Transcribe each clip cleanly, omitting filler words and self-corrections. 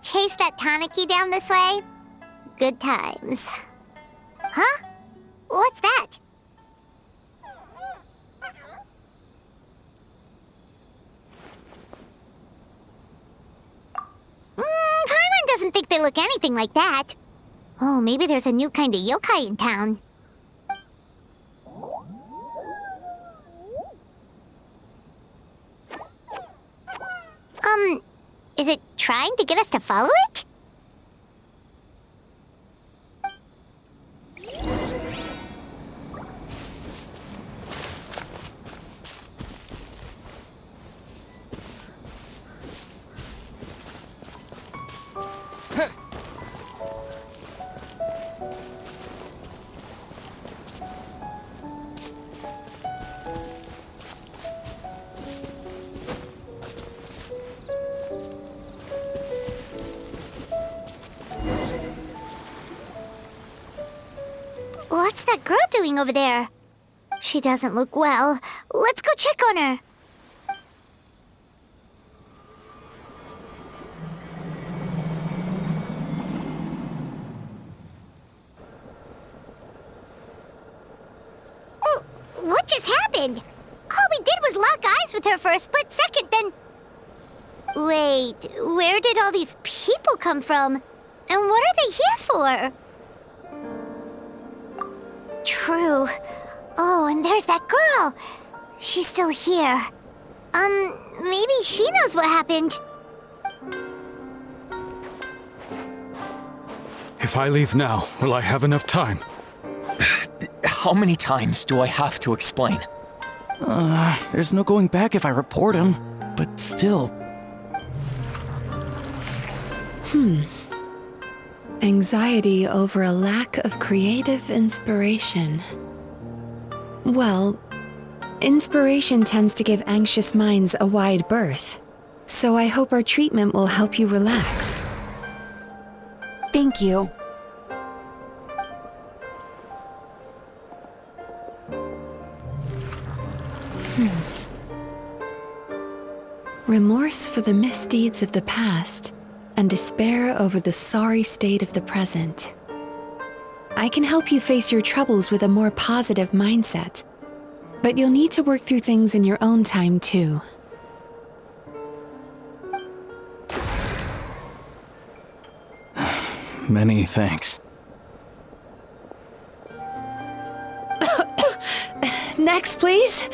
chase that Tanuki down this way? Good times. Huh? What's that? Paimon doesn't think they look anything like that. Oh, maybe there's a new kind of yokai in town. Is it trying to get us to follow it? What's that girl doing over there? She doesn't look well. Let's go check on her. Oh, what just happened? All we did was lock eyes with her for a split second, then... Wait, where did all these people come from? And what are they here for? True. Oh, and there's that girl. She's still here. Maybe she knows what happened. If I leave now, will I have enough time? How many times do I have to explain? There's no going back if I report him, but still. Anxiety over a lack of creative inspiration. Well, inspiration tends to give anxious minds a wide berth, so I hope our treatment will help you relax. Thank you. Remorse for the misdeeds of the past, and despair over the sorry state of the present. I can help you face your troubles with a more positive mindset, but you'll need to work through things in your own time too. Many thanks. Next, please.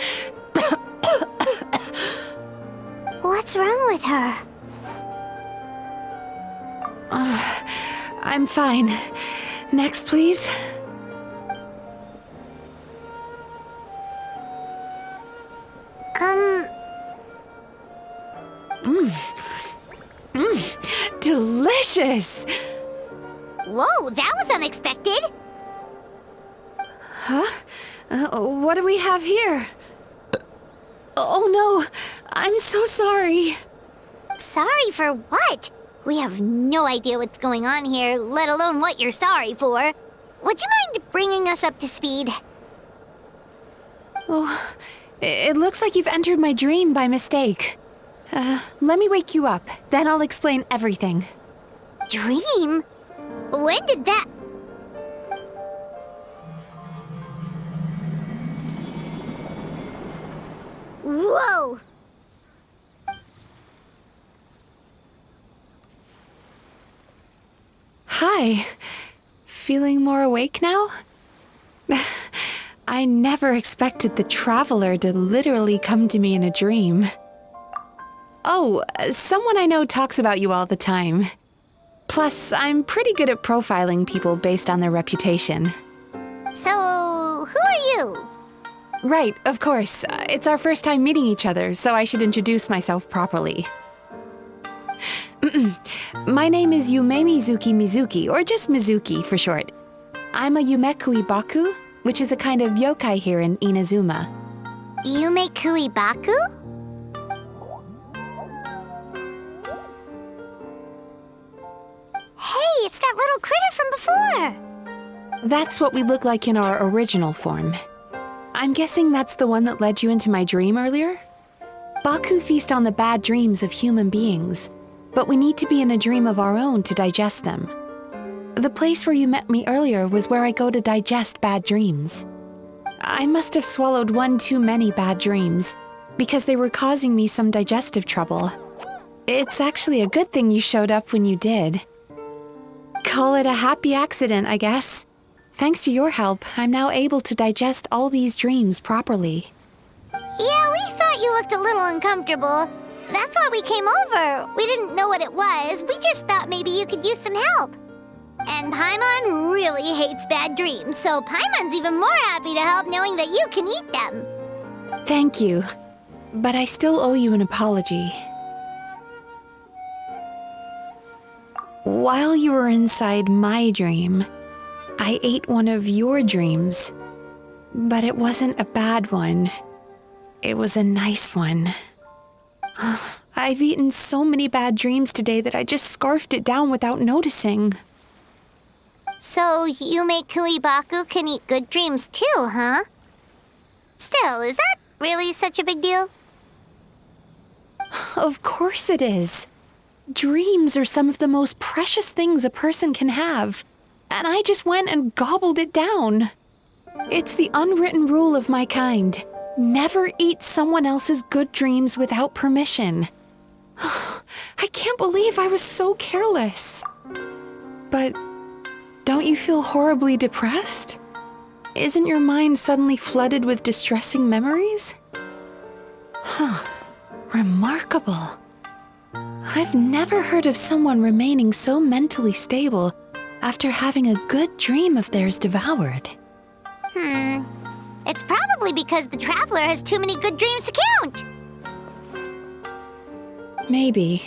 What's wrong with her? I'm fine. Next, please. Delicious! Whoa, that was unexpected. Huh? What do we have here? Oh no, I'm so sorry. Sorry for what? We have no idea what's going on here, let alone what you're sorry for. Would you mind bringing us up to speed? Oh, it looks like you've entered my dream by mistake. Let me wake you up, then I'll explain everything. Dream? When did that... Whoa! Hi. Feeling more awake now? I never expected the Traveler to literally come to me in a dream. Oh, someone I know talks about you all the time. Plus, I'm pretty good at profiling people based on their reputation. So, who are you? Right, of course. It's our first time meeting each other, so I should introduce myself properly. My name is Mizuki, or just Mizuki for short. I'm a Yumekui Baku, which is a kind of yokai here in Inazuma. Yumekui Baku? Hey, it's that little critter from before! That's what we look like in our original form. I'm guessing that's the one that led you into my dream earlier? Baku feast on the bad dreams of human beings. but we need to be in a dream of our own to digest them. The place where you met me earlier was where I go to digest bad dreams. I must have swallowed one too many bad dreams, because they were causing me some digestive trouble. It's actually a good thing you showed up when you did. Call it a happy accident, I guess. Thanks to your help, I'm now able to digest all these dreams properly. Yeah, we thought you looked a little uncomfortable. That's why we came over. We didn't know what it was. We just thought maybe you could use some help. And Paimon really hates bad dreams, so Paimon's even more happy to help knowing that you can eat them. Thank you, but I still owe you an apology. While you were inside my dream, I ate one of your dreams. But it wasn't a bad one. It was a nice one. I've eaten so many bad dreams today that I just scarfed it down without noticing. So Yume Kuibaku can eat good dreams too, huh? Still, is that really such a big deal? Of course it is. Dreams are some of the most precious things a person can have, and I just went and gobbled it down. It's the unwritten rule of my kind. Never eat someone else's good dreams without permission. I can't believe I was so careless. But don't you feel horribly depressed? Isn't your mind suddenly flooded with distressing memories? Remarkable. I've never heard of someone remaining so mentally stable after having a good dream of theirs devoured. It's probably because the traveler has too many good dreams to count. Maybe.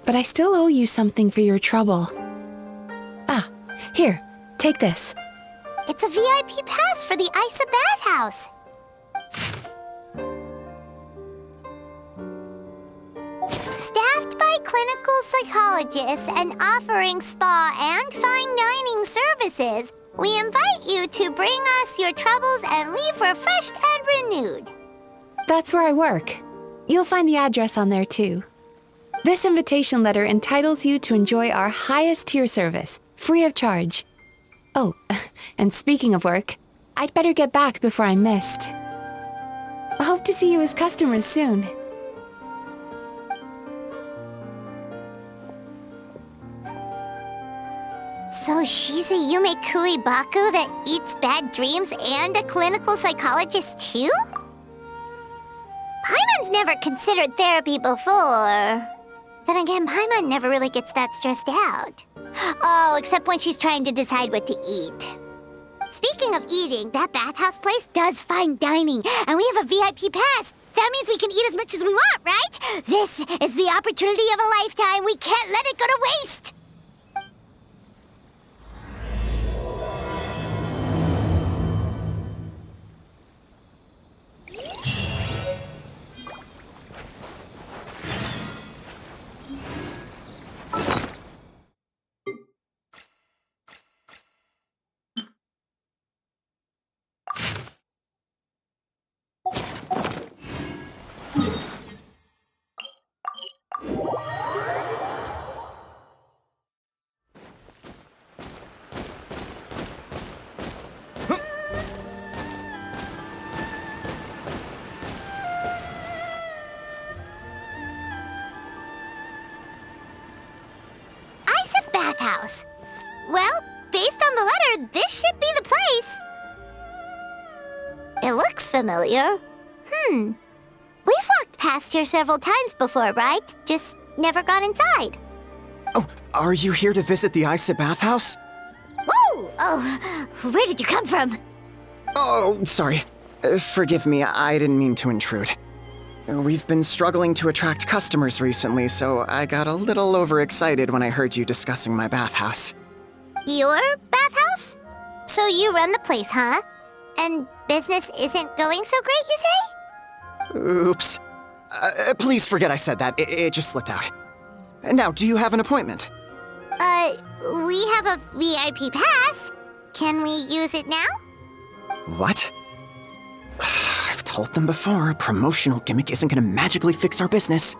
But I still owe you something for your trouble. Ah, here, take this. It's a VIP pass for the Isa bathhouse. Staffed by clinical psychologists and offering spa and fine dining services, we invite you to bring us your troubles and leave refreshed and renewed. That's where I work. You'll find the address on there too. This invitation letter entitles you to enjoy our highest tier service, free of charge. Oh, and speaking of work, I'd better get back before I'm missed. I hope to see you as customers soon. So she's a Yume Kuibaku that eats bad dreams and a clinical psychologist too? Paimon's never considered therapy before. Then again, Paimon never really gets that stressed out. Oh, except when she's trying to decide what to eat. Speaking of eating, that bathhouse place does fine dining, and we have a VIP pass. That means we can eat as much as we want, right? This is the opportunity of a lifetime. We can't let it go to waste. Bathhouse. Well, based on the letter, this should be the place. It looks familiar. We've walked past here several times before, right? Just never gone inside. Oh, are you here to visit the Isa bathhouse? Whoa! Oh, where did you come from? Oh, sorry. Forgive me, I didn't mean to intrude. We've been struggling to attract customers recently, so I got a little overexcited when I heard you discussing my bathhouse. Your bathhouse? So you run the place, huh? And business isn't going so great, you say? Oops. Please forget I said that. It just slipped out. Now, do you have an appointment? We have a VIP pass. Can we use it now? What? I've told them before, a promotional gimmick isn't gonna magically fix our business.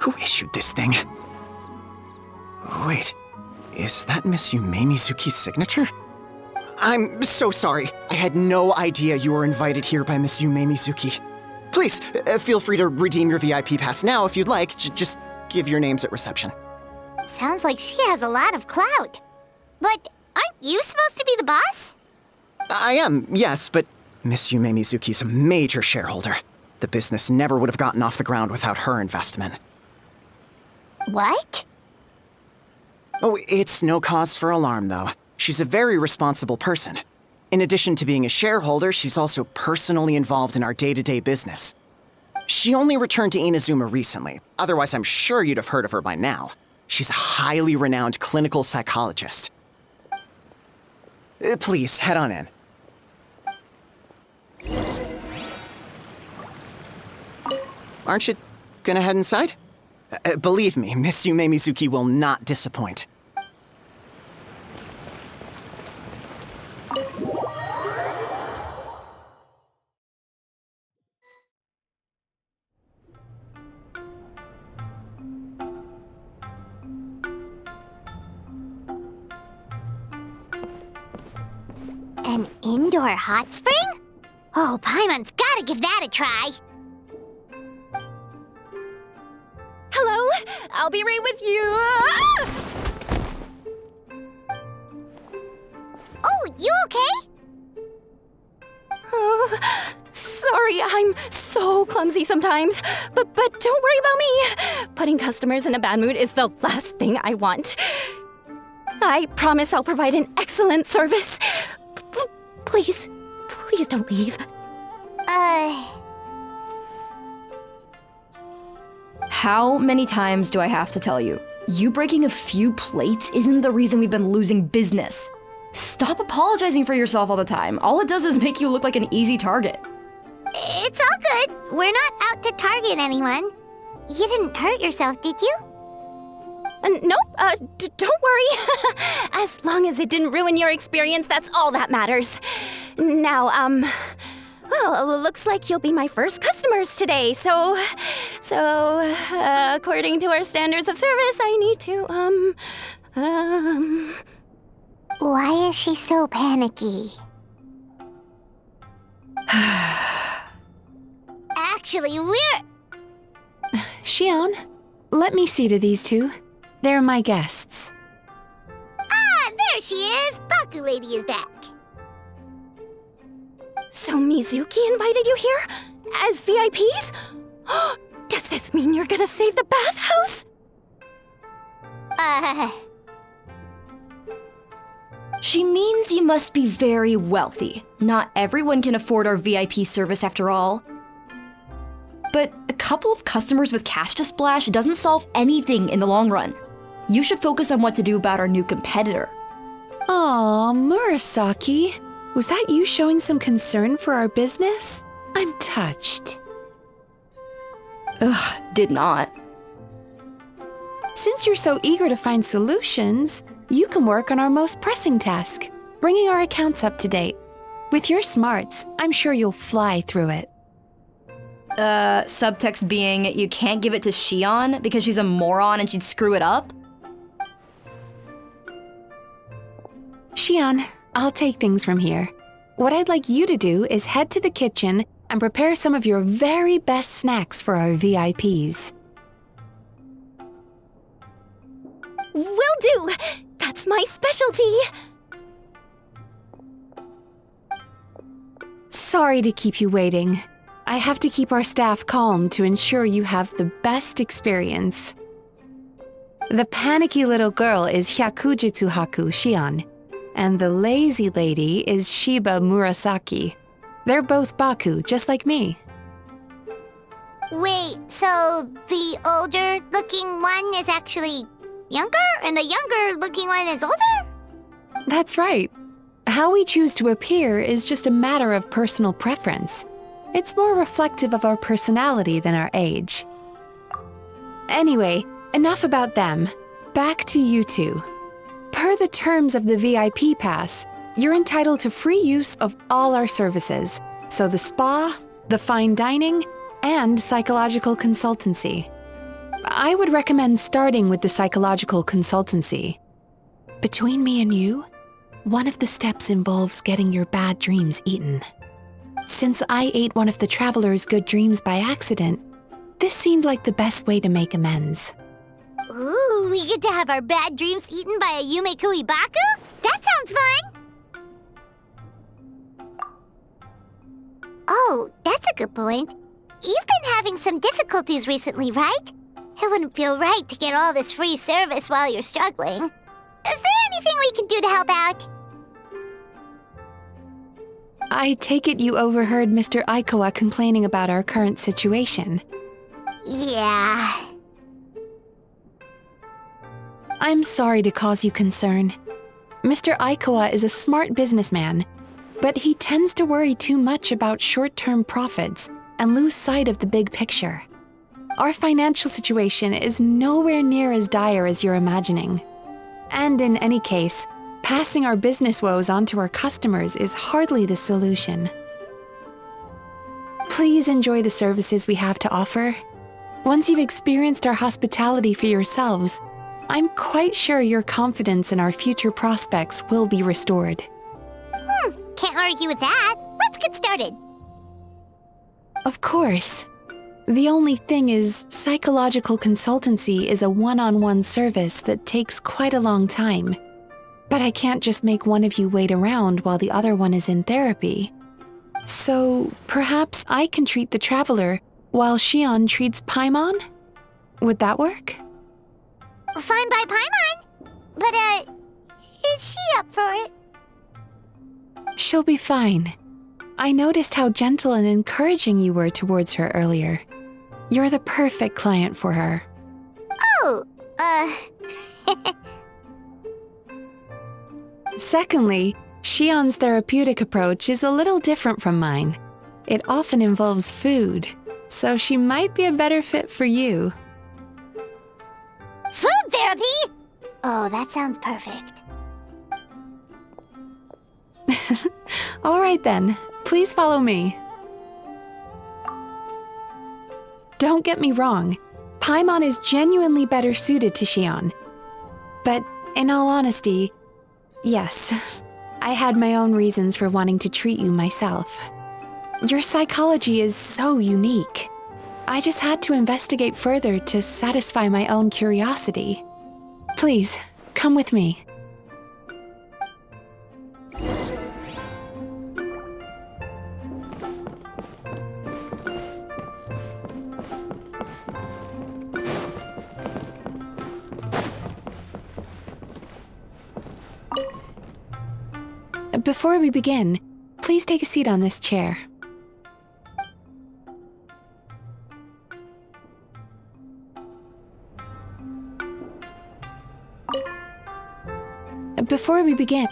Who issued this thing? Wait, is that Miss Yume Mizuki's signature? I'm so sorry. I had no idea you were invited here by Miss Yume Mizuki. Please, feel free to redeem your VIP pass now if you'd like. Just give your names at reception. Sounds like she has a lot of clout. But aren't you supposed to be the boss? I am, yes, but Miss Yume Mizuki's a major shareholder. The business never would have gotten off the ground without her investment. What? Oh, it's no cause for alarm, though. She's a very responsible person. In addition to being a shareholder, she's also personally involved in our day-to-day business. She only returned to Inazuma recently. Otherwise, I'm sure you'd have heard of her by now. She's a highly renowned clinical psychologist. Please, head on in. Aren't you gonna head inside? Believe me, Miss Yume Mizuki will not disappoint. An indoor hot spring? Oh, Paimon's gotta give that a try. Hello? I'll be right with you. Oh, you okay? Oh, sorry, I'm so clumsy sometimes. But don't worry about me. Putting customers in a bad mood is the last thing I want. I promise I'll provide an excellent service. Please don't leave. How many times do I have to tell you? You breaking a few plates isn't the reason we've been losing business. Stop apologizing for yourself all the time. All it does is make you look like an easy target. It's all good. We're not out to target anyone. You didn't hurt yourself, did you? Nope, don't worry. As long as it didn't ruin your experience, that's all that matters. Now, well, looks like you'll be my first customers today, so, according to our standards of service, I need to, Why is she so panicky? Actually, we're... Xion, let me see to these two. They're my guests. Ah, there she is! Baku Lady is back. So Mizuki invited you here? As VIPs? Does this mean you're gonna save the bathhouse? She means you must be very wealthy. Not everyone can afford our VIP service after all. But a couple of customers with cash to splash doesn't solve anything in the long run. You should focus on what to do about our new competitor. Aw, Murasaki. Was that you showing some concern for our business? I'm touched. Ugh, did not. Since you're so eager to find solutions, you can work on our most pressing task, bringing our accounts up to date. With your smarts, I'm sure you'll fly through it. Subtext being, you can't give it to Xion because she's a moron and she'd screw it up? Xion, I'll take things from here. What I'd like you to do is head to the kitchen and prepare some of your very best snacks for our VIPs. Will do! That's my specialty! Sorry to keep you waiting. I have to keep our staff calm to ensure you have the best experience. The panicky little girl is Hyakujitsu Haku Xion, and the lazy lady is Shiba Murasaki. They're both Baku, just like me. Wait, so the older-looking one is actually younger, and the younger-looking one is older? That's right. How we choose to appear is just a matter of personal preference. It's more reflective of our personality than our age. Anyway, enough about them. Back to you two. Per the terms of the VIP pass, you're entitled to free use of all our services, so the spa, the fine dining, and psychological consultancy. I would recommend starting with the psychological consultancy. Between me and you, one of the steps involves getting your bad dreams eaten. Since I ate one of the traveler's good dreams by accident, this seemed like the best way to make amends. Ooh, we get to have our bad dreams eaten by a Yumekui Baku? That sounds fun! Oh, that's a good point. You've been having some difficulties recently, right? It wouldn't feel right to get all this free service while you're struggling. Is there anything we can do to help out? I take it you overheard Mr. Aikawa complaining about our current situation. Yeah. I'm sorry to cause you concern. Mr. Aikawa is a smart businessman, but he tends to worry too much about short-term profits and lose sight of the big picture. Our financial situation is nowhere near as dire as you're imagining. And in any case, passing our business woes on to our customers is hardly the solution. Please enjoy the services we have to offer. Once you've experienced our hospitality for yourselves, I'm quite sure your confidence in our future prospects will be restored. Can't argue with that. Let's get started. Of course. The only thing is, psychological consultancy is a one-on-one service that takes quite a long time. But I can't just make one of you wait around while the other one is in therapy. So, perhaps I can treat the traveler while Shion treats Paimon? Would that work? Fine by Paimon. But, is she up for it? She'll be fine. I noticed how gentle and encouraging you were towards her earlier. You're the perfect client for her. Oh, Secondly, Shion's therapeutic approach is a little different from mine. It often involves food, so she might be a better fit for you. Food therapy? Oh, that sounds perfect. All right then, please follow me. Don't get me wrong, Paimon is genuinely better suited to Shion. But in all honesty, yes, I had my own reasons for wanting to treat you myself. Your psychology is so unique. I just had to investigate further to satisfy my own curiosity. Please, come with me. Before we begin, please take a seat on this chair. Before we begin,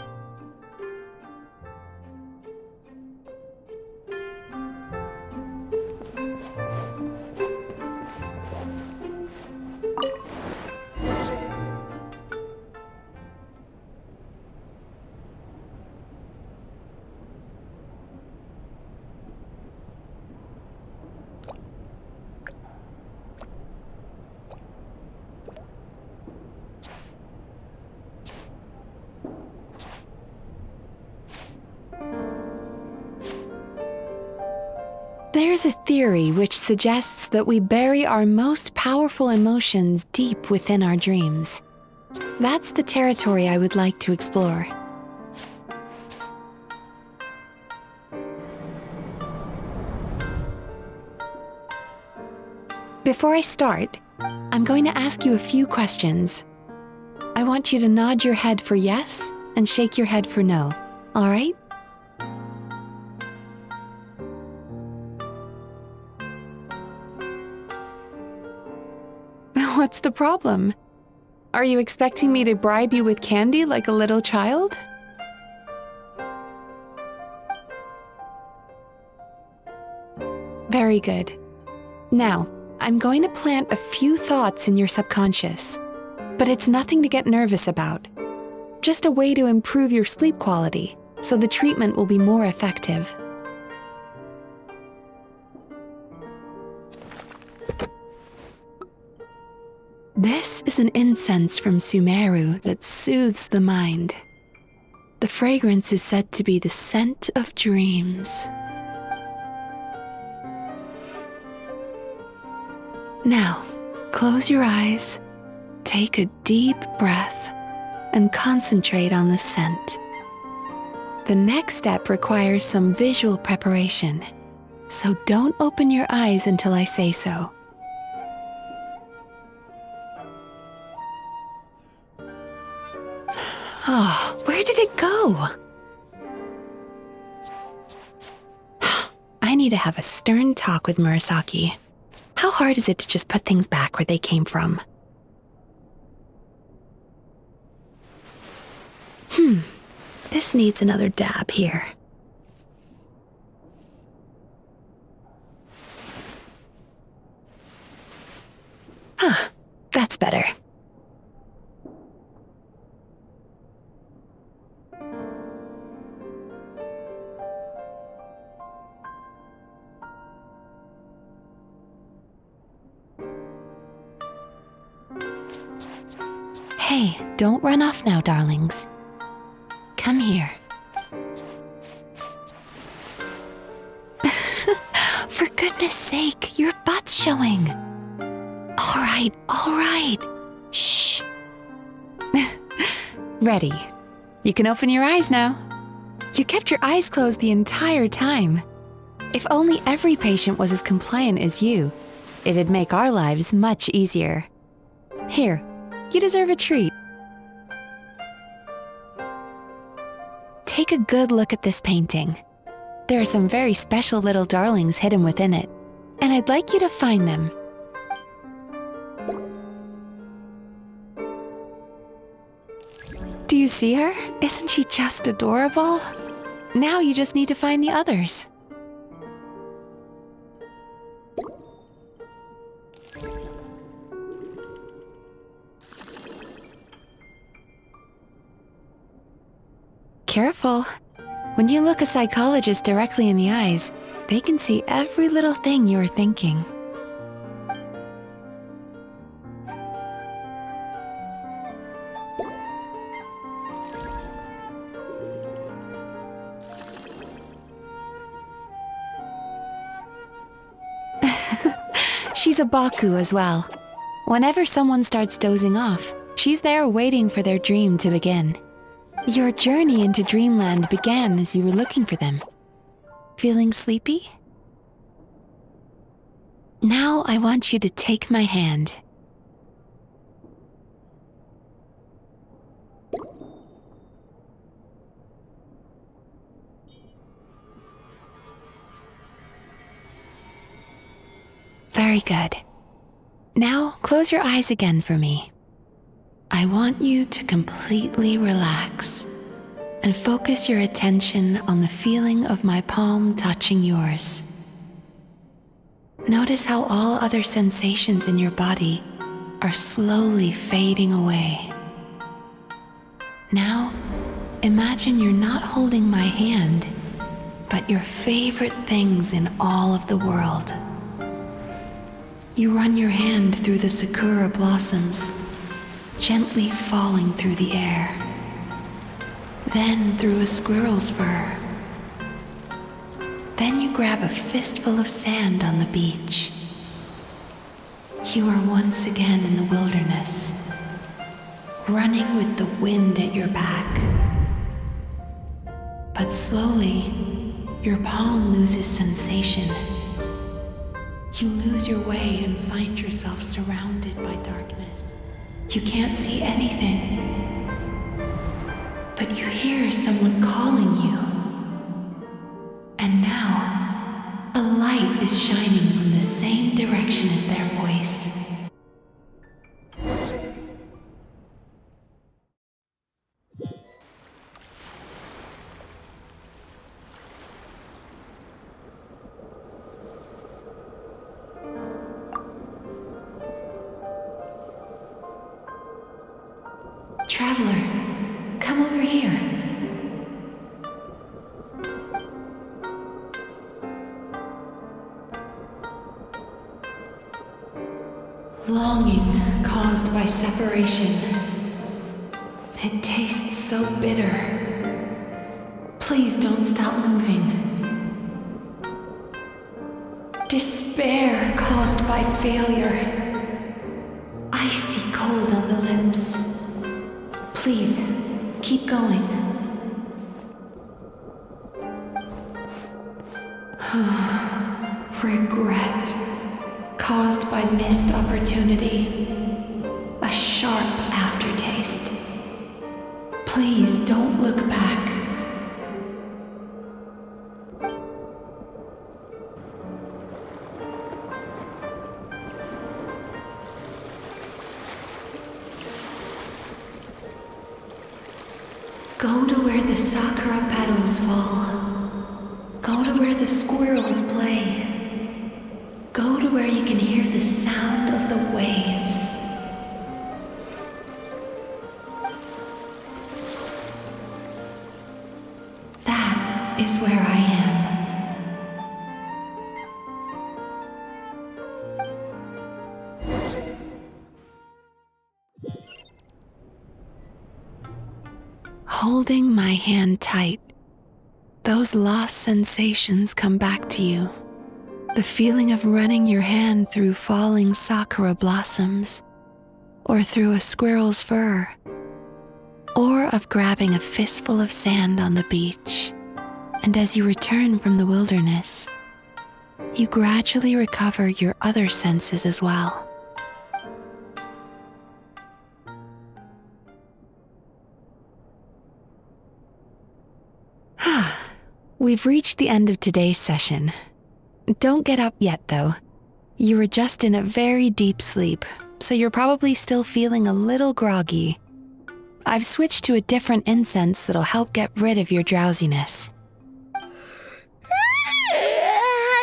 there's a theory which suggests that we bury our most powerful emotions deep within our dreams. That's the territory I would like to explore. Before I start, I'm going to ask you a few questions. I want you to nod your head for yes and shake your head for no, all right? What's the problem? Are you expecting me to bribe you with candy like a little child? Very good. Now, I'm going to plant a few thoughts in your subconscious, but it's nothing to get nervous about. Just a way to improve your sleep quality, so the treatment will be more effective. This is an incense from Sumeru that soothes the mind. The fragrance is said to be the scent of dreams. Now, close your eyes, take a deep breath, and concentrate on the scent. The next step requires some visual preparation, so don't open your eyes until I say so. Oh, where did it go? I need to have a stern talk with Murasaki. How hard is it to just put things back where they came from? This needs another dab here. That's better. Hey, don't run off now, darlings. Come here. For goodness sake, your butt's showing. All right. Shh. Ready. You can open your eyes now. You kept your eyes closed the entire time. If only every patient was as compliant as you, it'd make our lives much easier. Here, you deserve a treat. Take a good look at this painting. There are some very special little darlings hidden within it, and I'd like you to find them. Do you see her? Isn't she just adorable? Now you just need to find the others. Careful. When you look a psychologist directly in the eyes, they can see every little thing you're thinking. She's a Baku as well. Whenever someone starts dozing off, she's there waiting for their dream to begin. Your journey into Dreamland began as you were looking for them. Feeling sleepy? Now I want you to take my hand. Very good. Now close your eyes again for me. I want you to completely relax and focus your attention on the feeling of my palm touching yours. Notice how all other sensations in your body are slowly fading away. Now, imagine you're not holding my hand, but your favorite things in all of the world. You run your hand through the sakura blossoms, gently falling through the air, then through a squirrel's fur. Then you grab a fistful of sand on the beach. You are once again in the wilderness, running with the wind at your back. But slowly, your palm loses sensation. You lose your way and find yourself surrounded by darkness. You can't see anything, but you hear someone calling you. And now, a light is shining from the same direction as their voice. Traveler, come over here. Longing caused by separation. It tastes so bitter. Please don't stop moving. Despair caused by failure. Icy cold on the lips. Please, keep going. Regret caused by missed opportunity. A sharp aftertaste. Please don't look back. Go to where the sakura petals fall. Go to where the squirrels play. Go to where you can hear the sound of the waves. That is where I am. Holding my hand tight, those lost sensations come back to you. The feeling of running your hand through falling sakura blossoms, or through a squirrel's fur, or of grabbing a fistful of sand on the beach. And as you return from the wilderness, you gradually recover your other senses as well. We've reached the end of today's session. Don't get up yet, though. You were just in a very deep sleep, so you're probably still feeling a little groggy. I've switched to a different incense that'll help get rid of your drowsiness. How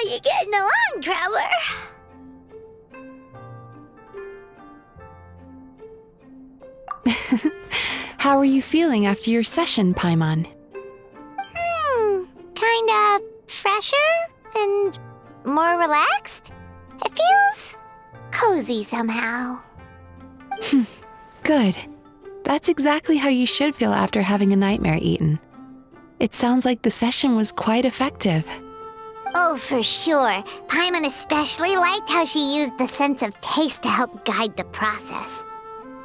you getting along, Traveler? How are you feeling after your session, Paimon? Kinda fresher and more relaxed. It feels cozy somehow. Good. That's exactly how you should feel after having a nightmare eaten. It sounds like the session was quite effective. Oh, for sure. Paimon especially liked how she used the sense of taste to help guide the process.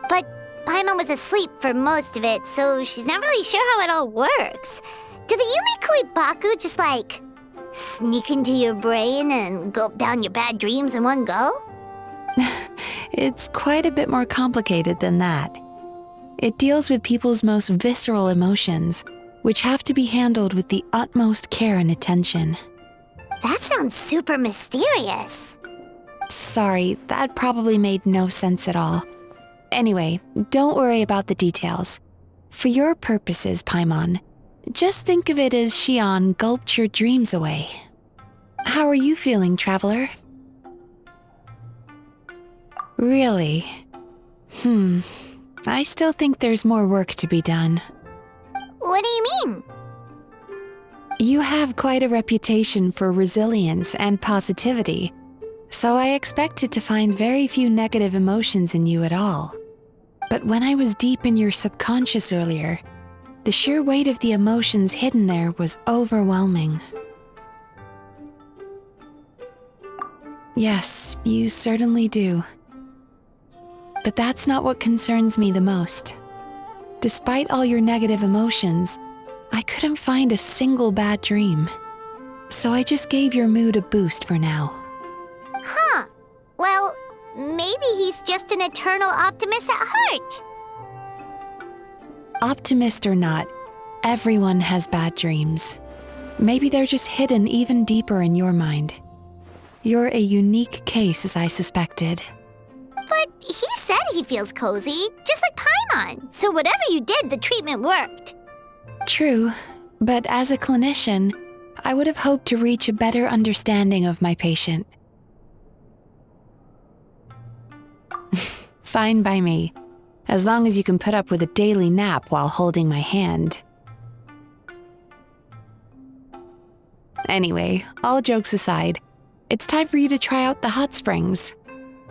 But Paimon was asleep for most of it, so she's not really sure how it all works. Do the Yumikui Baku just like sneak into your brain and gulp down your bad dreams in one go? It's quite a bit more complicated than that. It deals with people's most visceral emotions, which have to be handled with the utmost care and attention. That sounds super mysterious. Sorry, that probably made no sense at all. Anyway, don't worry about the details. For your purposes, Paimon, just think of it as Xion gulped your dreams away. How are you feeling, Traveler? Really? I still think there's more work to be done. What do you mean? You have quite a reputation for resilience and positivity, so I expected to find very few negative emotions in you at all. But when I was deep in your subconscious earlier, the sheer weight of the emotions hidden there was overwhelming. Yes, you certainly do. But that's not what concerns me the most. Despite all your negative emotions, I couldn't find a single bad dream. So I just gave your mood a boost for now. Huh. Well, maybe he's just an eternal optimist at heart. Optimist or not, everyone has bad dreams. Maybe they're just hidden even deeper in your mind. You're a unique case, as I suspected. But he said he feels cozy, just like Paimon. So whatever you did, the treatment worked. True, but as a clinician, I would have hoped to reach a better understanding of my patient. Fine by me, as long as you can put up with a daily nap while holding my hand. Anyway, all jokes aside, it's time for you to try out the hot springs.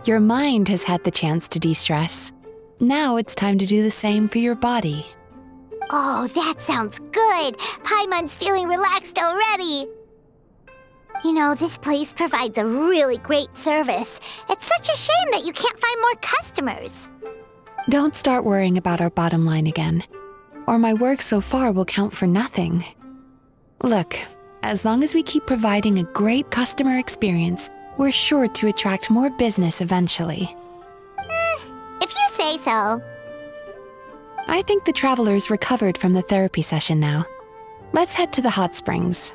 Your mind has had the chance to de-stress. Now it's time to do the same for your body. Oh, that sounds good. Paimon's feeling relaxed already. You know, this place provides a really great service. It's such a shame that you can't find more customers. Don't start worrying about our bottom line again, or my work so far will count for nothing. Look, as long as we keep providing a great customer experience, we're sure to attract more business eventually. If you say so. I think the travelers recovered from the therapy session now. Let's head to the hot springs.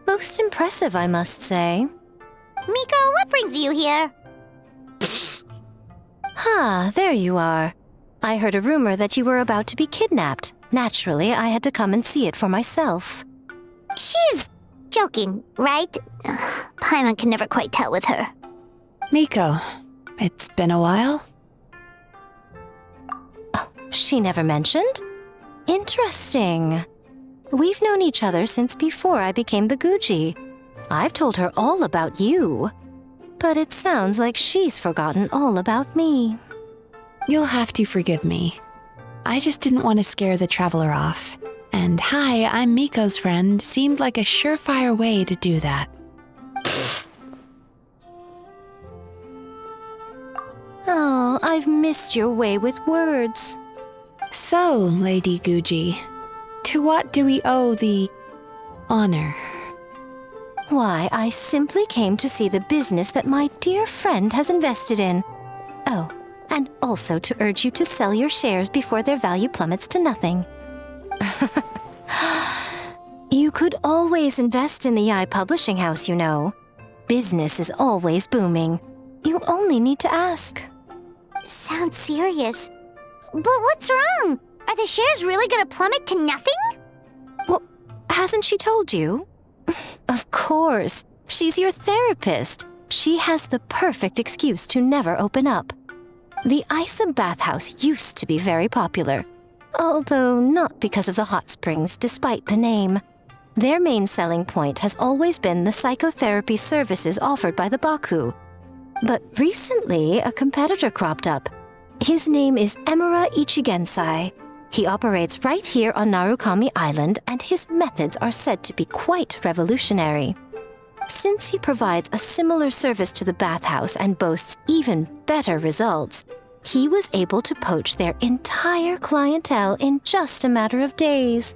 Most impressive, I must say. Miko, what brings you here? There you are. I heard a rumor that you were about to be kidnapped. Naturally, I had to come and see it for myself. She's joking, right? Paimon can never quite tell with her. Miko, it's been a while? She never mentioned? Interesting. We've known each other since before I became the Guji. I've told her all about you. But it sounds like she's forgotten all about me. You'll have to forgive me. I just didn't want to scare the traveler off. And hi, I'm Miko's friend seemed like a surefire way to do that. Oh, I've missed your way with words. So, Lady Guji, to what do we owe the honor? Why, I simply came to see the business that my dear friend has invested in. Oh, and also to urge you to sell your shares before their value plummets to nothing. You could always invest in the Yae Publishing House, you know. Business is always booming. You only need to ask. Sounds serious. But what's wrong? Are the shares really gonna plummet to nothing? Well, hasn't she told you? Of course. She's your therapist. She has the perfect excuse to never open up. The Isa bathhouse used to be very popular, although not because of the hot springs, despite the name. Their main selling point has always been the psychotherapy services offered by the Baku. But recently, a competitor cropped up. His name is Emura Ichigensai. He operates right here on Narukami Island, and his methods are said to be quite revolutionary. Since he provides a similar service to the bathhouse and boasts even better results, he was able to poach their entire clientele in just a matter of days.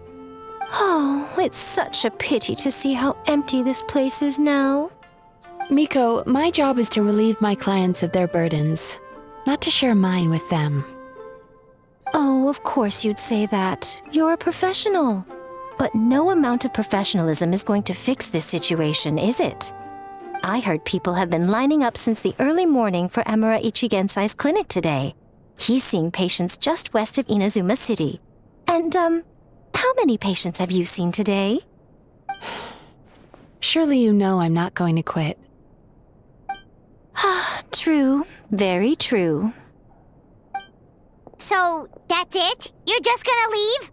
Oh, it's such a pity to see how empty this place is now. Miko, my job is to relieve my clients of their burdens, not to share mine with them. Oh, of course you'd say that. You're a professional. But no amount of professionalism is going to fix this situation, is it? I heard people have been lining up since the early morning for Emura Ichigensai's clinic today. He's seeing patients just west of Inazuma City. And, how many patients have you seen today? Surely you know I'm not going to quit. True. Very true. So, that's it? You're just gonna leave?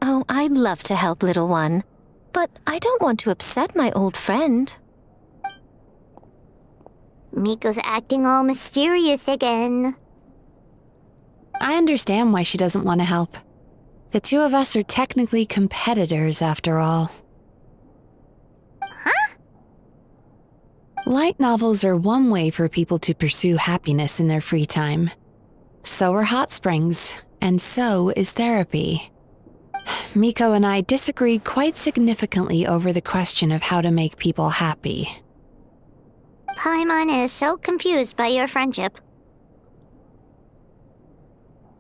Oh, I'd love to help, little one. But I don't want to upset my old friend. Miko's acting all mysterious again. I understand why she doesn't want to help. The two of us are technically competitors, after all. Huh? Light novels are one way for people to pursue happiness in their free time. So are hot springs, and so is therapy. Miko and I disagreed quite significantly over the question of how to make people happy. Paimon is so confused by your friendship.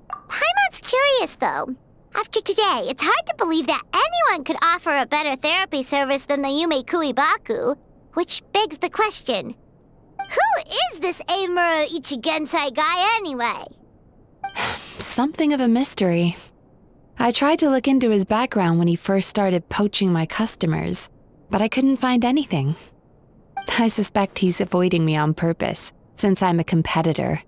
Paimon's curious, though. After today, it's hard to believe that anyone could offer a better therapy service than the Yume Baku, which begs the question, who is this Emura Ichigensai guy anyway? Something of a mystery. I tried to look into his background when he first started poaching my customers, but I couldn't find anything. I suspect he's avoiding me on purpose, since I'm a competitor.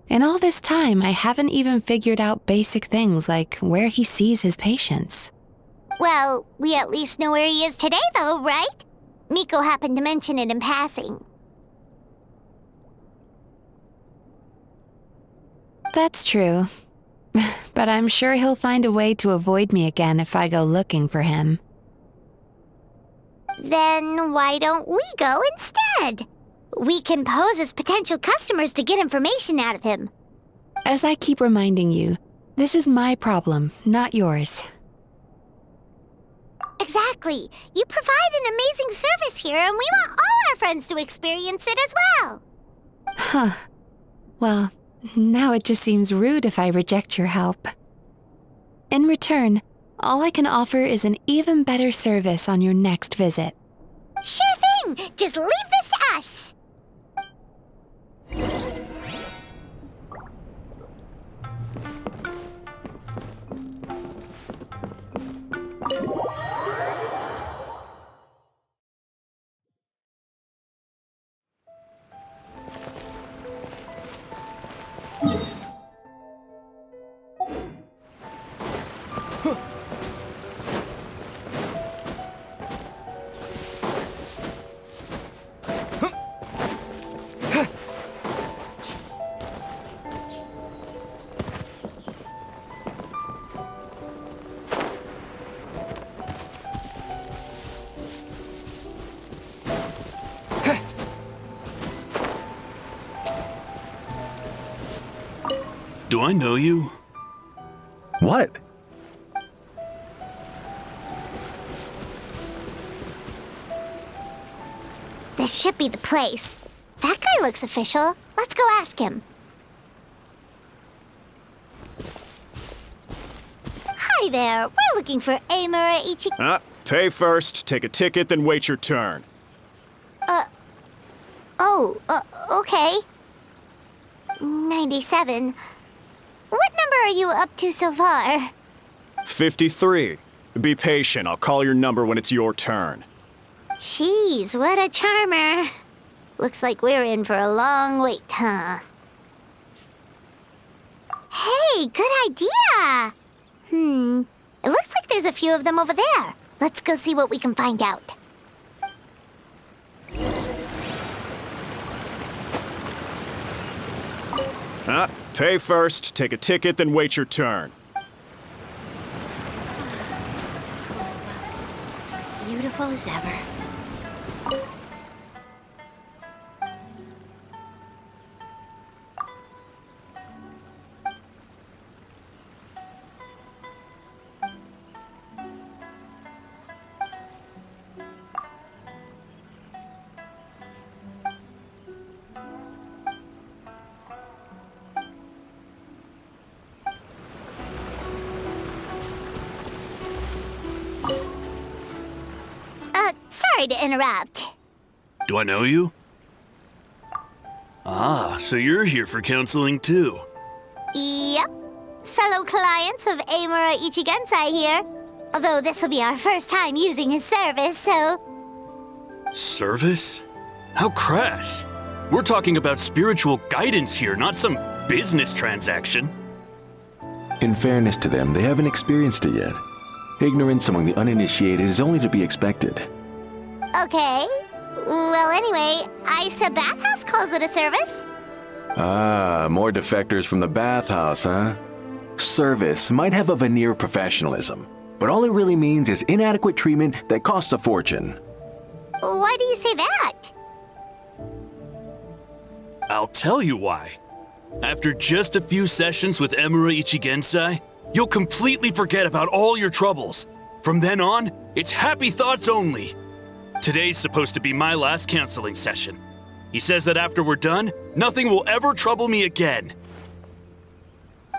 In all this time, I haven't even figured out basic things like where he sees his patients. Well, we at least know where he is today, though, right? Miko happened to mention it in passing. That's true. But I'm sure he'll find a way to avoid me again if I go looking for him. Then why don't we go instead? We can pose as potential customers to get information out of him. As I keep reminding you, this is my problem, not yours. Exactly. You provide an amazing service here, and we want all our friends to experience it as well. Huh. Well, now it just seems rude if I reject your help. In return, all I can offer is an even better service on your next visit. Sure thing! Just leave this to us! Do I know you? What? This should be the place. That guy looks official. Let's go ask him. Hi there. We're looking for Amura Ichi... Pay first, take a ticket, then wait your turn. Okay. 97. What number are you up to so far? 53. Be patient, I'll call your number when it's your turn. Jeez, what a charmer. Looks like we're in for a long wait, huh? Hey, good idea! It looks like there's a few of them over there. Let's go see what we can find out. Pay first, take a ticket, then wait your turn. Beautiful as ever. Sorry to interrupt. Do I know you? Ah, so you're here for counseling too. Yep. Fellow clients of Amura Ichigensai here. Although this will be our first time using his service, so... Service? How crass. We're talking about spiritual guidance here, not some business transaction. In fairness to them, they haven't experienced it yet. Ignorance among the uninitiated is only to be expected. Okay. Well, anyway, Isa Bathhouse calls it a service. Ah, more defectors from the bathhouse, huh? Service might have a veneer of professionalism, but all it really means is inadequate treatment that costs a fortune. Why do you say that? I'll tell you why. After just a few sessions with Amura Ichigensai, you'll completely forget about all your troubles. From then on, it's happy thoughts only. Today's supposed to be my last counseling session. He says that after we're done, nothing will ever trouble me again.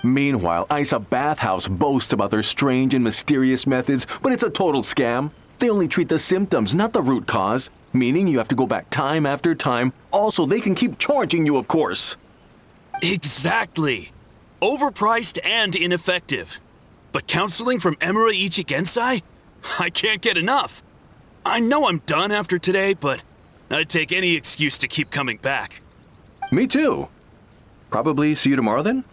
Meanwhile, Isa Bathhouse boasts about their strange and mysterious methods, but it's a total scam. They only treat the symptoms, not the root cause, meaning you have to go back time after time. Also, they can keep charging you, of course. Exactly. Overpriced and ineffective. But counseling from Amura Ichigensai? I can't get enough. I know I'm done after today, but I'd take any excuse to keep coming back. Me too. Probably see you tomorrow then?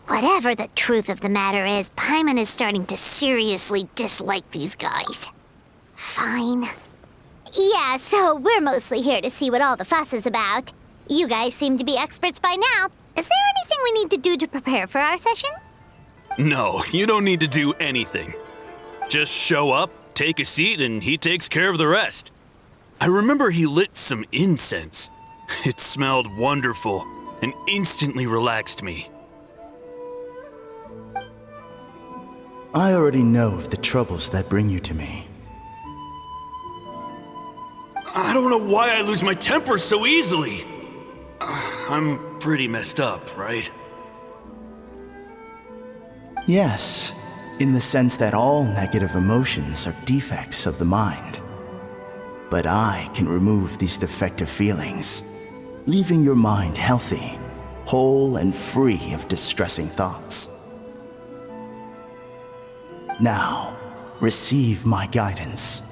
Whatever the truth of the matter is, Paimon is starting to seriously dislike these guys. Fine. Yeah, so we're mostly here to see what all the fuss is about. You guys seem to be experts by now. Is there anything we need to do to prepare for our session? No, you don't need to do anything. Just show up, take a seat, and he takes care of the rest. I remember he lit some incense. It smelled wonderful and instantly relaxed me. I already know of the troubles that bring you to me. I don't know why I lose my temper so easily. I'm pretty messed up, right? Yes, in the sense that all negative emotions are defects of the mind. But I can remove these defective feelings, leaving your mind healthy, whole and free of distressing thoughts. Now, receive my guidance.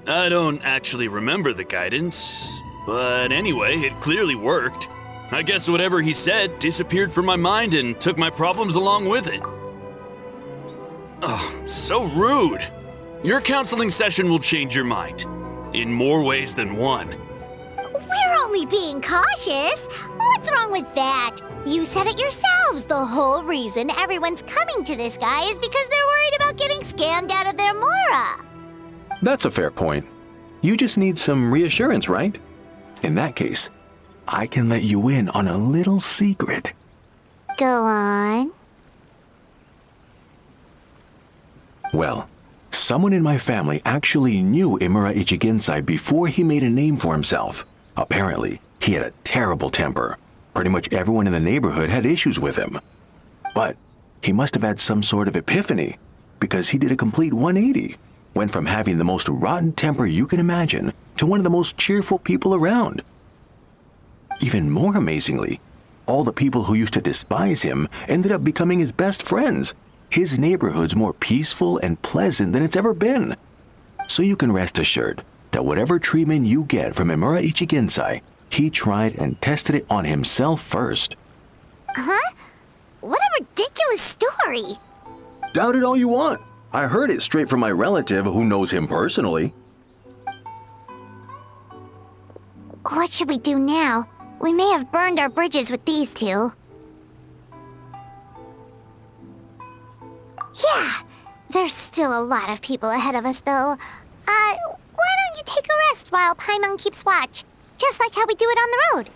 I don't actually remember the guidance, but anyway, it clearly worked. I guess whatever he said disappeared from my mind and took my problems along with it. Oh, so rude. Your counseling session will change your mind, in more ways than one. We're only being cautious. What's wrong with that? You said it yourselves. The whole reason everyone's coming to this guy is because they're worried about getting scammed out of their Mora. That's a fair point. You just need some reassurance, right? In that case, I can let you in on a little secret. Go on. Well, someone in my family actually knew Imura Ichigensai before he made a name for himself. Apparently, he had a terrible temper. Pretty much everyone in the neighborhood had issues with him. But he must have had some sort of epiphany, because he did a complete 180. Went from having the most rotten temper you can imagine to one of the most cheerful people around. Even more amazingly, all the people who used to despise him ended up becoming his best friends. His neighborhood's more peaceful and pleasant than it's ever been. So you can rest assured that whatever treatment you get from Imura Ichigensai, he tried and tested it on himself first. Huh? What a ridiculous story! Doubt it all you want. I heard it straight from my relative who knows him personally. What should we do now? We may have burned our bridges with these two. Yeah, there's still a lot of people ahead of us, though. Why don't you take a rest while Paimon keeps watch? Just like how we do it on the road.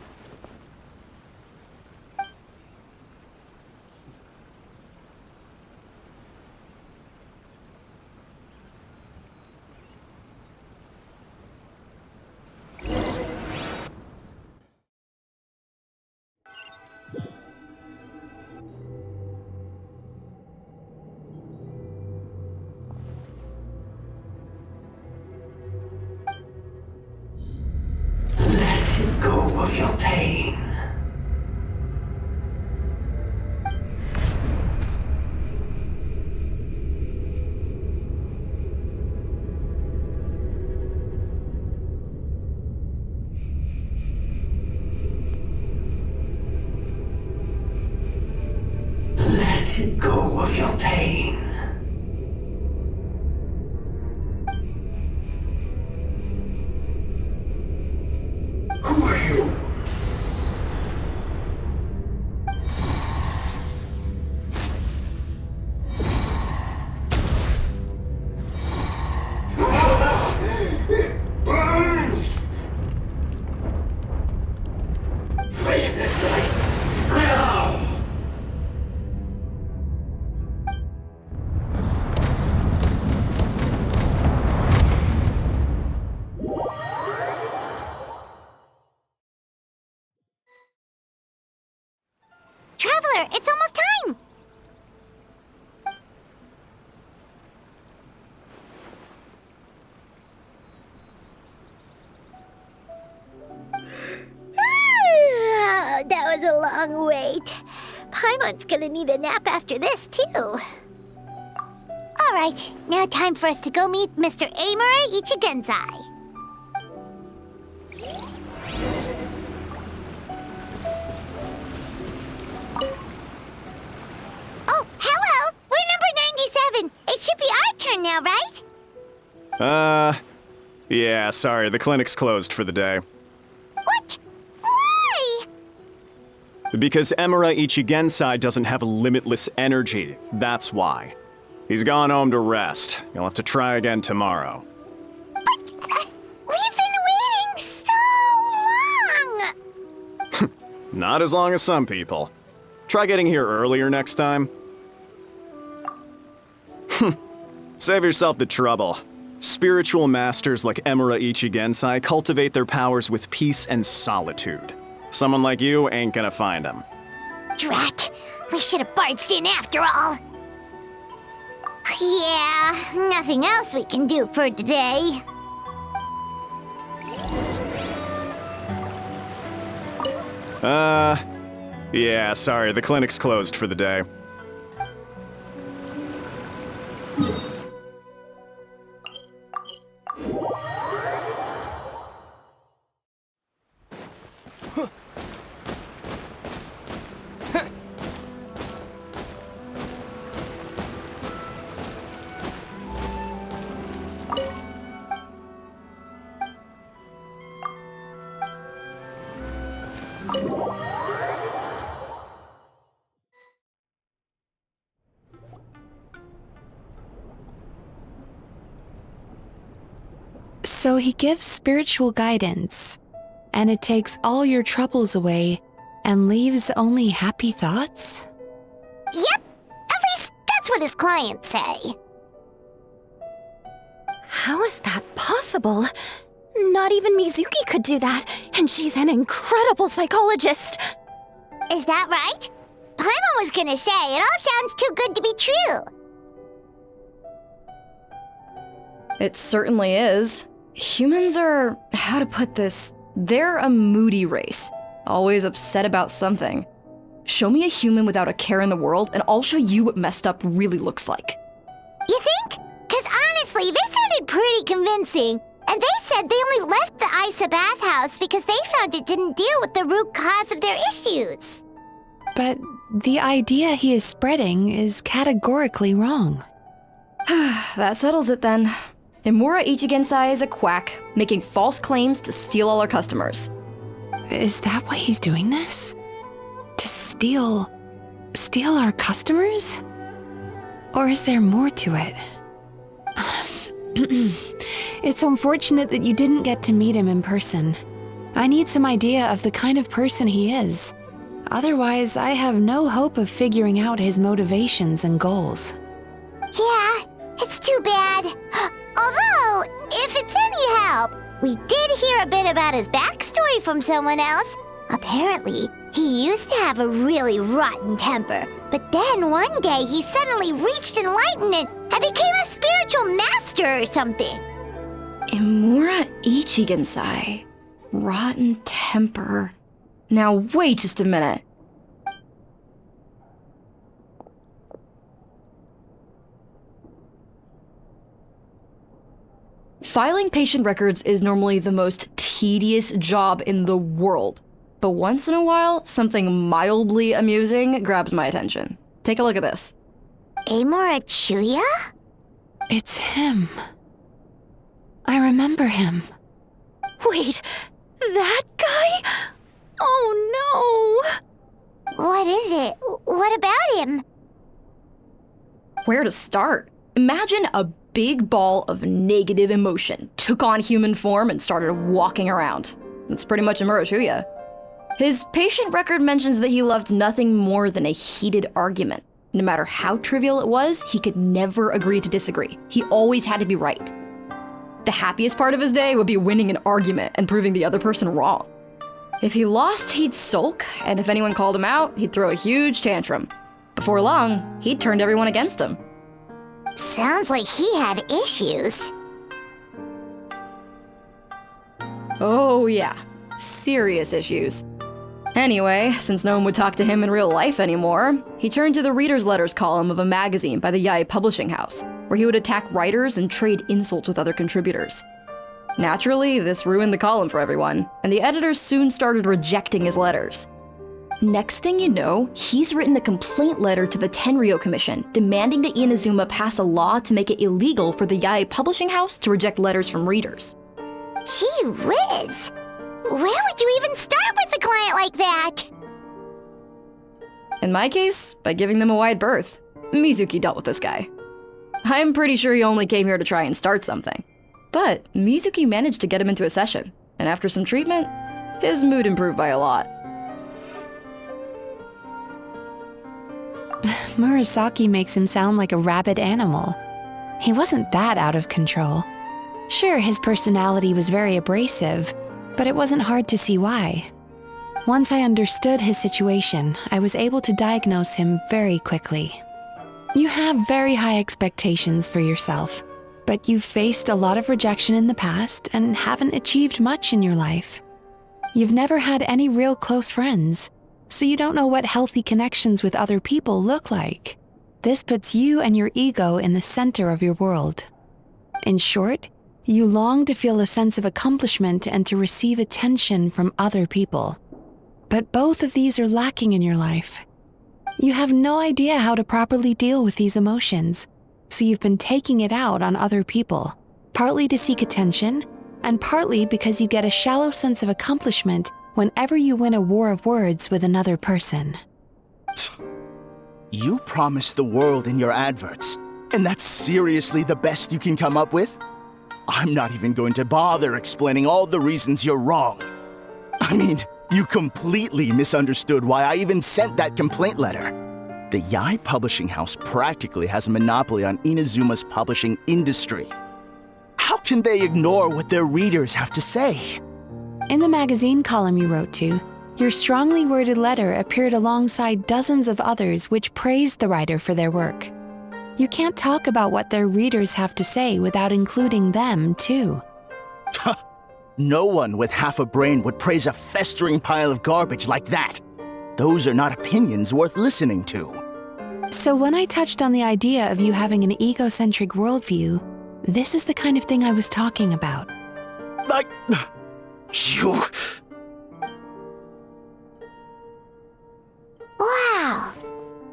Go of your pain. Let go of your pain. Who are you? It burns! Raise it right now! Paimon's gonna need a nap after this, too. Alright, now time for us to go meet Mr. Amura Ichigenzai. Oh, hello! We're number 97! It should be our turn now, right? Yeah, sorry, the clinic's closed for the day. What? Why? Because Emura Ichigensai doesn't have limitless energy, that's why. He's gone home to rest. You'll have to try again tomorrow. But, we've been waiting so long! Not as long as some people. Try getting here earlier next time. Save yourself the trouble. Spiritual masters like Emura Ichigensai cultivate their powers with peace and solitude. Someone like you ain't gonna find them. Drat! We should have barged in after all! Yeah, nothing else we can do for today. Yeah, sorry, the clinic's closed for the day. So he gives spiritual guidance, and it takes all your troubles away and leaves only happy thoughts? Yep, at least that's what his clients say. How is that possible? Not even Mizuki could do that, and she's an incredible psychologist. Is that right? Paimon was gonna say, it all sounds too good to be true. It certainly is. Humans are, how to put this, they're a moody race, always upset about something. Show me a human without a care in the world, and I'll show you what messed up really looks like. You think? Because honestly, they sounded pretty convincing. And they said they only left the Isa bathhouse because they found it didn't deal with the root cause of their issues. But the idea he is spreading is categorically wrong. That settles it then. Emura Ichigensai is a quack, making false claims to steal all our customers. Is that why he's doing this? To steal our customers? Or is there more to it? It's unfortunate that you didn't get to meet him in person. I need some idea of the kind of person he is. Otherwise, I have no hope of figuring out his motivations and goals. Yeah, it's too bad. Although, if it's any help, we did hear a bit about his backstory from someone else. Apparently, he used to have a really rotten temper, but then one day he suddenly reached enlightenment and became a spiritual master or something. Emura Ichigensai. Rotten temper. Now wait just a minute. Filing patient records is normally the most tedious job in the world. But once in a while, something mildly amusing grabs my attention. Take a look at this. Amura Chuya? It's him. I remember him. Wait, that guy? Oh no! What is it? What about him? Where to start? Imagine a big ball of negative emotion took on human form and started walking around. That's pretty much Emura Chuya. His patient record mentions that he loved nothing more than a heated argument. No matter how trivial it was, he could never agree to disagree. He always had to be right. The happiest part of his day would be winning an argument and proving the other person wrong. If he lost, he'd sulk, and if anyone called him out, he'd throw a huge tantrum. Before long, he'd turned everyone against him. Sounds like he had issues. Oh yeah, serious issues. Anyway, since no one would talk to him in real life anymore, he turned to the reader's letters column of a magazine by the Yae publishing house, where he would attack writers and trade insults with other contributors. Naturally, this ruined the column for everyone, and the editors soon started rejecting his letters. Next thing you know, he's written a complaint letter to the Tenryou Commission, demanding that Inazuma pass a law to make it illegal for the Yae publishing house to reject letters from readers. Gee whiz! Where would you even start with a client like that? In my case, by giving them a wide berth. Mizuki dealt with this guy. I'm pretty sure he only came here to try and start something. But Mizuki managed to get him into a session, and after some treatment, his mood improved by a lot. Murasaki makes him sound like a rabid animal. He wasn't that out of control. Sure, his personality was very abrasive, but it wasn't hard to see why. Once I understood his situation, I was able to diagnose him very quickly. You have very high expectations for yourself, but you've faced a lot of rejection in the past and haven't achieved much in your life. You've never had any real close friends, so you don't know what healthy connections with other people look like. This puts you and your ego in the center of your world. In short, you long to feel a sense of accomplishment and to receive attention from other people. But both of these are lacking in your life. You have no idea how to properly deal with these emotions, so you've been taking it out on other people, partly to seek attention, and partly because you get a shallow sense of accomplishment whenever you win a war of words with another person. You promised the world in your adverts, and that's seriously the best you can come up with? I'm not even going to bother explaining all the reasons you're wrong. I mean, you completely misunderstood why I even sent that complaint letter. The Yae publishing house practically has a monopoly on Inazuma's publishing industry. How can they ignore what their readers have to say? In the magazine column you wrote to, your strongly worded letter appeared alongside dozens of others which praised the writer for their work. You can't talk about what their readers have to say without including them, too. No one with half a brain would praise a festering pile of garbage like that. Those are not opinions worth listening to. So when I touched on the idea of you having an egocentric worldview, this is the kind of thing I was talking about. You... Wow.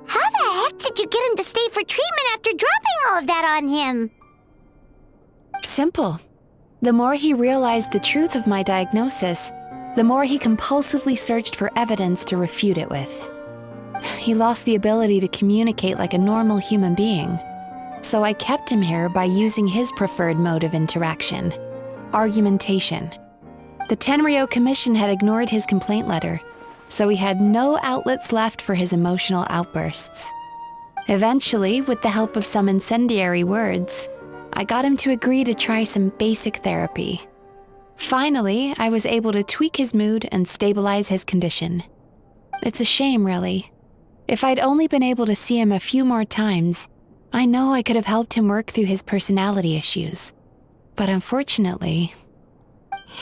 How the heck did you get him to stay for treatment after dropping all of that on him? Simple. The more he realized the truth of my diagnosis, the more he compulsively searched for evidence to refute it with. He lost the ability to communicate like a normal human being. So I kept him here by using his preferred mode of interaction, argumentation. The Tenryou Commission had ignored his complaint letter, so he had no outlets left for his emotional outbursts. Eventually, with the help of some incendiary words, I got him to agree to try some basic therapy. Finally, I was able to tweak his mood and stabilize his condition. It's a shame, really. If I'd only been able to see him a few more times, I know I could have helped him work through his personality issues. But unfortunately...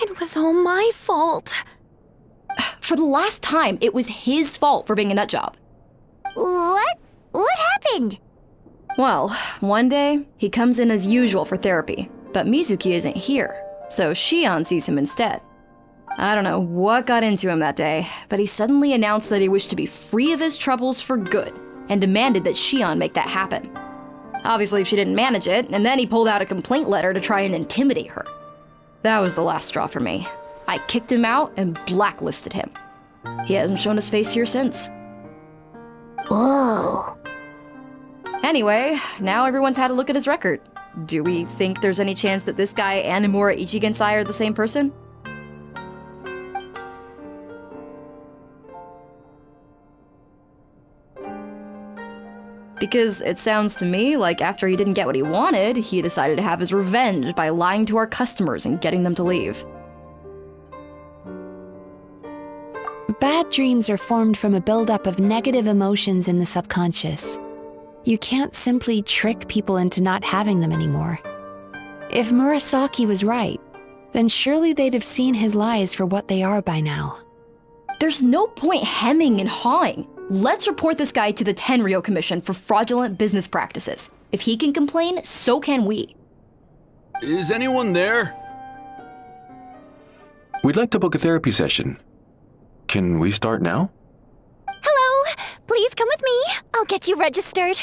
It was all my fault. For the last time, it was his fault for being a nutjob. What? What happened? Well, one day, he comes in as usual for therapy, but Mizuki isn't here, so Shion sees him instead. I don't know what got into him that day, but he suddenly announced that he wished to be free of his troubles for good, and demanded that Shion make that happen. Obviously, she didn't manage it, and then he pulled out a complaint letter to try and intimidate her. That was the last straw for me. I kicked him out and blacklisted him. He hasn't shown his face here since. Whoa. Anyway, now everyone's had a look at his record. Do we think there's any chance that this guy and Nomura Ichigensai are the same person? Because it sounds to me like after he didn't get what he wanted, he decided to have his revenge by lying to our customers and getting them to leave. Bad dreams are formed from a buildup of negative emotions in the subconscious. You can't simply trick people into not having them anymore. If Murasaki was right, then surely they'd have seen his lies for what they are by now. There's no point hemming and hawing. Let's report this guy to the Tenryo Commission for fraudulent business practices. If he can complain, so can we. Is anyone there? We'd like to book a therapy session. Can we start now? Hello! Please come with me. I'll get you registered.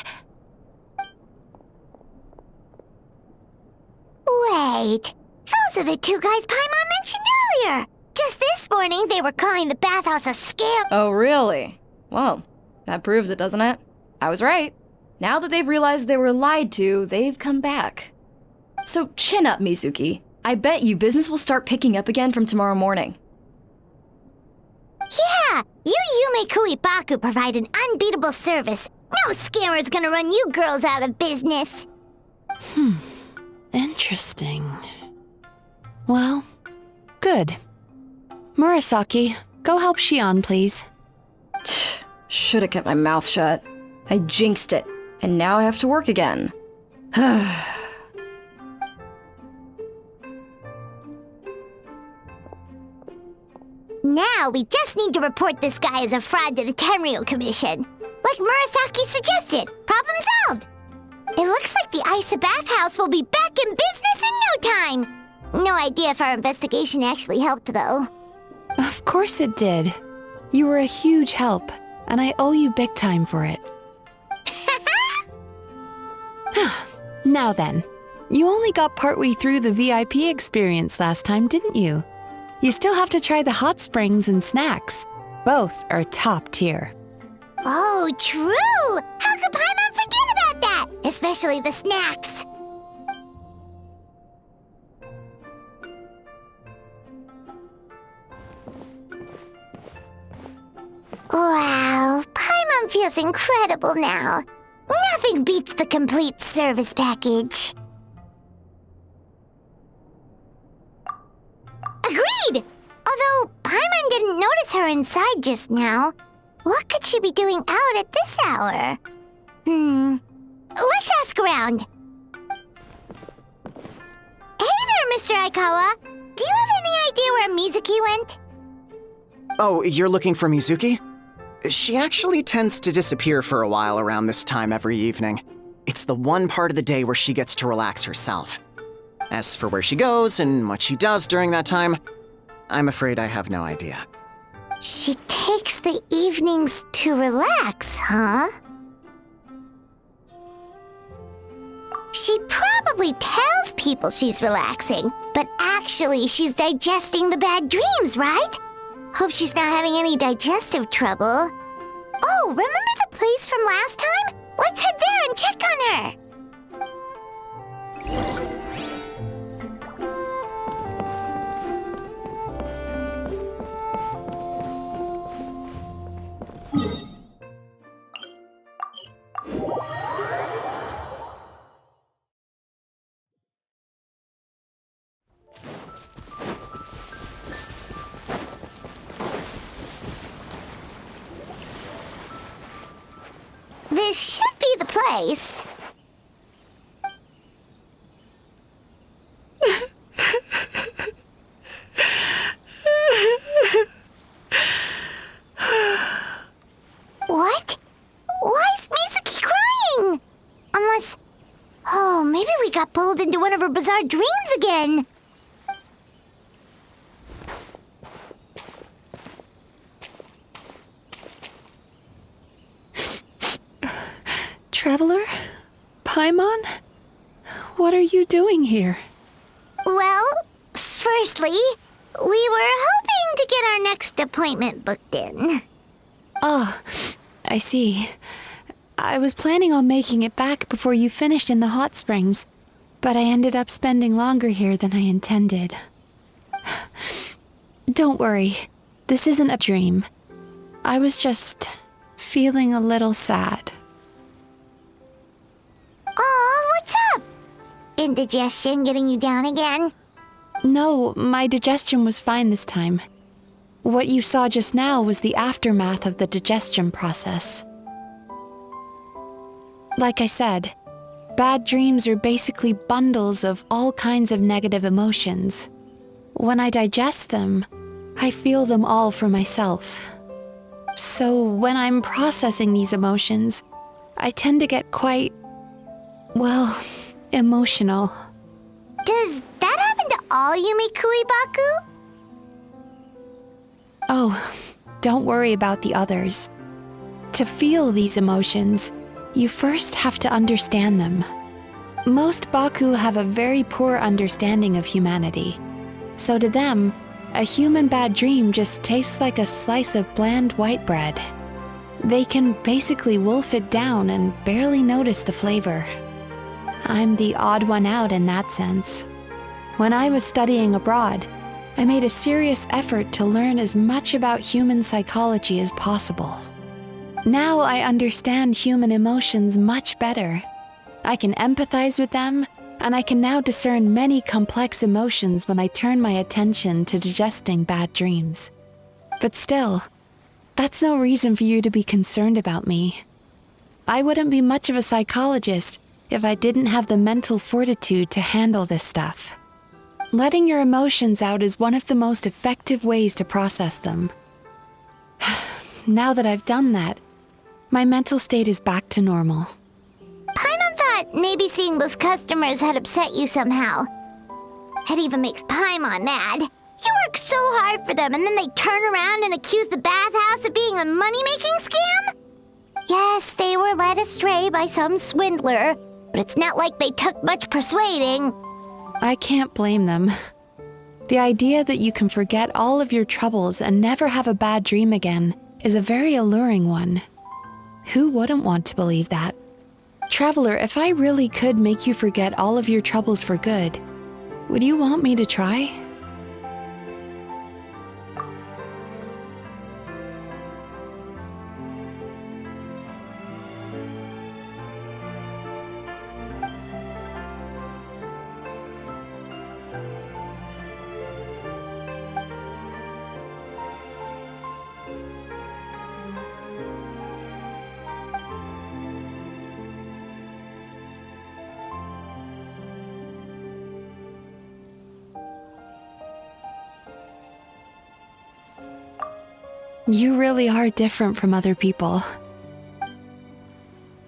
Wait, those are the two guys Paimon mentioned earlier. Just this morning, they were calling the bathhouse a scam. Oh, really? Well, that proves it, doesn't it? I was right. Now that they've realized they were lied to, they've come back. So chin up, Mizuki. I bet you business will start picking up again from tomorrow morning. Yeah, you Yume Kuibaku provide an unbeatable service. No scammer's gonna run you girls out of business. Interesting. Well, good. Murasaki, go help Shion, please. Should've kept my mouth shut. I jinxed it, and now I have to work again. Now we just need to report this guy as a fraud to the Tenryo Commission. Like Murasaki suggested. Problem solved. It looks like the Isa bathhouse will be back in business in no time. No idea if our investigation actually helped, though. Of course it did. You were a huge help, and I owe you big time for it. Now then, you only got partway through the VIP experience last time, didn't you? You still have to try the hot springs and snacks. Both are top tier. Oh, true! How could Paimon forget about that? Especially the snacks. Wow, Paimon feels incredible now. Nothing beats the complete service package. Agreed! Although Paimon didn't notice her inside just now. What could she be doing out at this hour? Let's ask around. Hey there, Mr. Aikawa. Do you have any idea where Mizuki went? Oh, you're looking for Mizuki? She actually tends to disappear for a while around this time every evening. It's the one part of the day where she gets to relax herself. As for where she goes and what she does during that time, I'm afraid I have no idea. She takes the evenings to relax, huh? She probably tells people she's relaxing, but actually she's digesting the bad dreams, right? Hope she's not having any digestive trouble. Oh, remember the place from last time? Let's head there and check on her. This should be the place. What? Why is Mizuki crying? Unless... Oh, maybe we got pulled into one of her bizarre dreams again. Traveler? Paimon? What are you doing here? Well, firstly, we were hoping to get our next appointment booked in. Oh, I see. I was planning on making it back before you finished in the hot springs, but I ended up spending longer here than I intended. Don't worry, this isn't a dream. I was just feeling a little sad. Oh, what's up? Indigestion getting you down again? No, my digestion was fine this time. What you saw just now was the aftermath of the digestion process. Like I said, bad dreams are basically bundles of all kinds of negative emotions. When I digest them, I feel them all for myself. So when I'm processing these emotions, I tend to get quite, well, emotional. Does that happen to all Yumikui Baku? Oh, don't worry about the others. To feel these emotions, you first have to understand them. Most Baku have a very poor understanding of humanity. So to them, a human bad dream just tastes like a slice of bland white bread. They can basically wolf it down and barely notice the flavor. I'm the odd one out in that sense. When I was studying abroad, I made a serious effort to learn as much about human psychology as possible. Now I understand human emotions much better. I can empathize with them, and I can now discern many complex emotions when I turn my attention to digesting bad dreams. But still, that's no reason for you to be concerned about me. I wouldn't be much of a psychologist if I didn't have the mental fortitude to handle this stuff. Letting your emotions out is one of the most effective ways to process them. Now that I've done that, my mental state is back to normal. Paimon thought maybe seeing those customers had upset you somehow. It even makes Paimon mad. You work so hard for them and then they turn around and accuse the bathhouse of being a money-making scam? Yes, they were led astray by some swindler, but it's not like they took much persuading. I can't blame them. The idea that you can forget all of your troubles and never have a bad dream again is a very alluring one. Who wouldn't want to believe that? Traveler, if I really could make you forget all of your troubles for good, would you want me to try? You really are different from other people.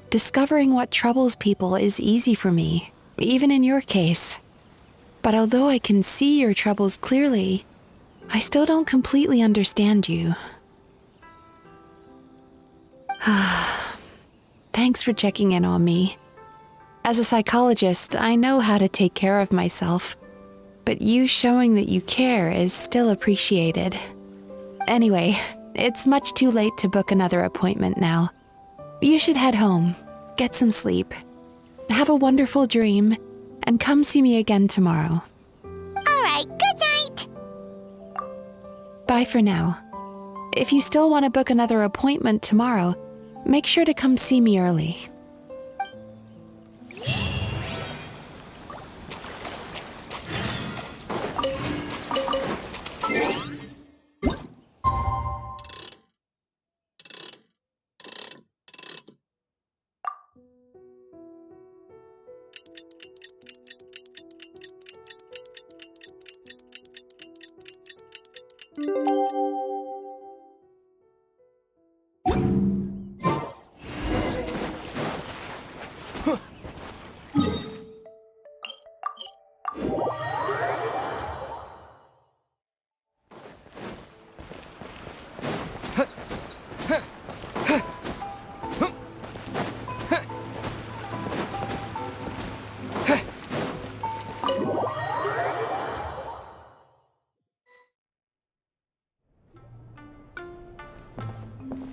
Discovering what troubles people is easy for me, even in your case. But although I can see your troubles clearly, I still don't completely understand you. Thanks for checking in on me. As a psychologist, I know how to take care of myself, but you showing that you care is still appreciated. Anyway, it's much too late to book another appointment now. You should head home, get some sleep, have a wonderful dream, and come see me again tomorrow. All right, good night. Bye for now. If you still want to book another appointment tomorrow, make sure to come see me early.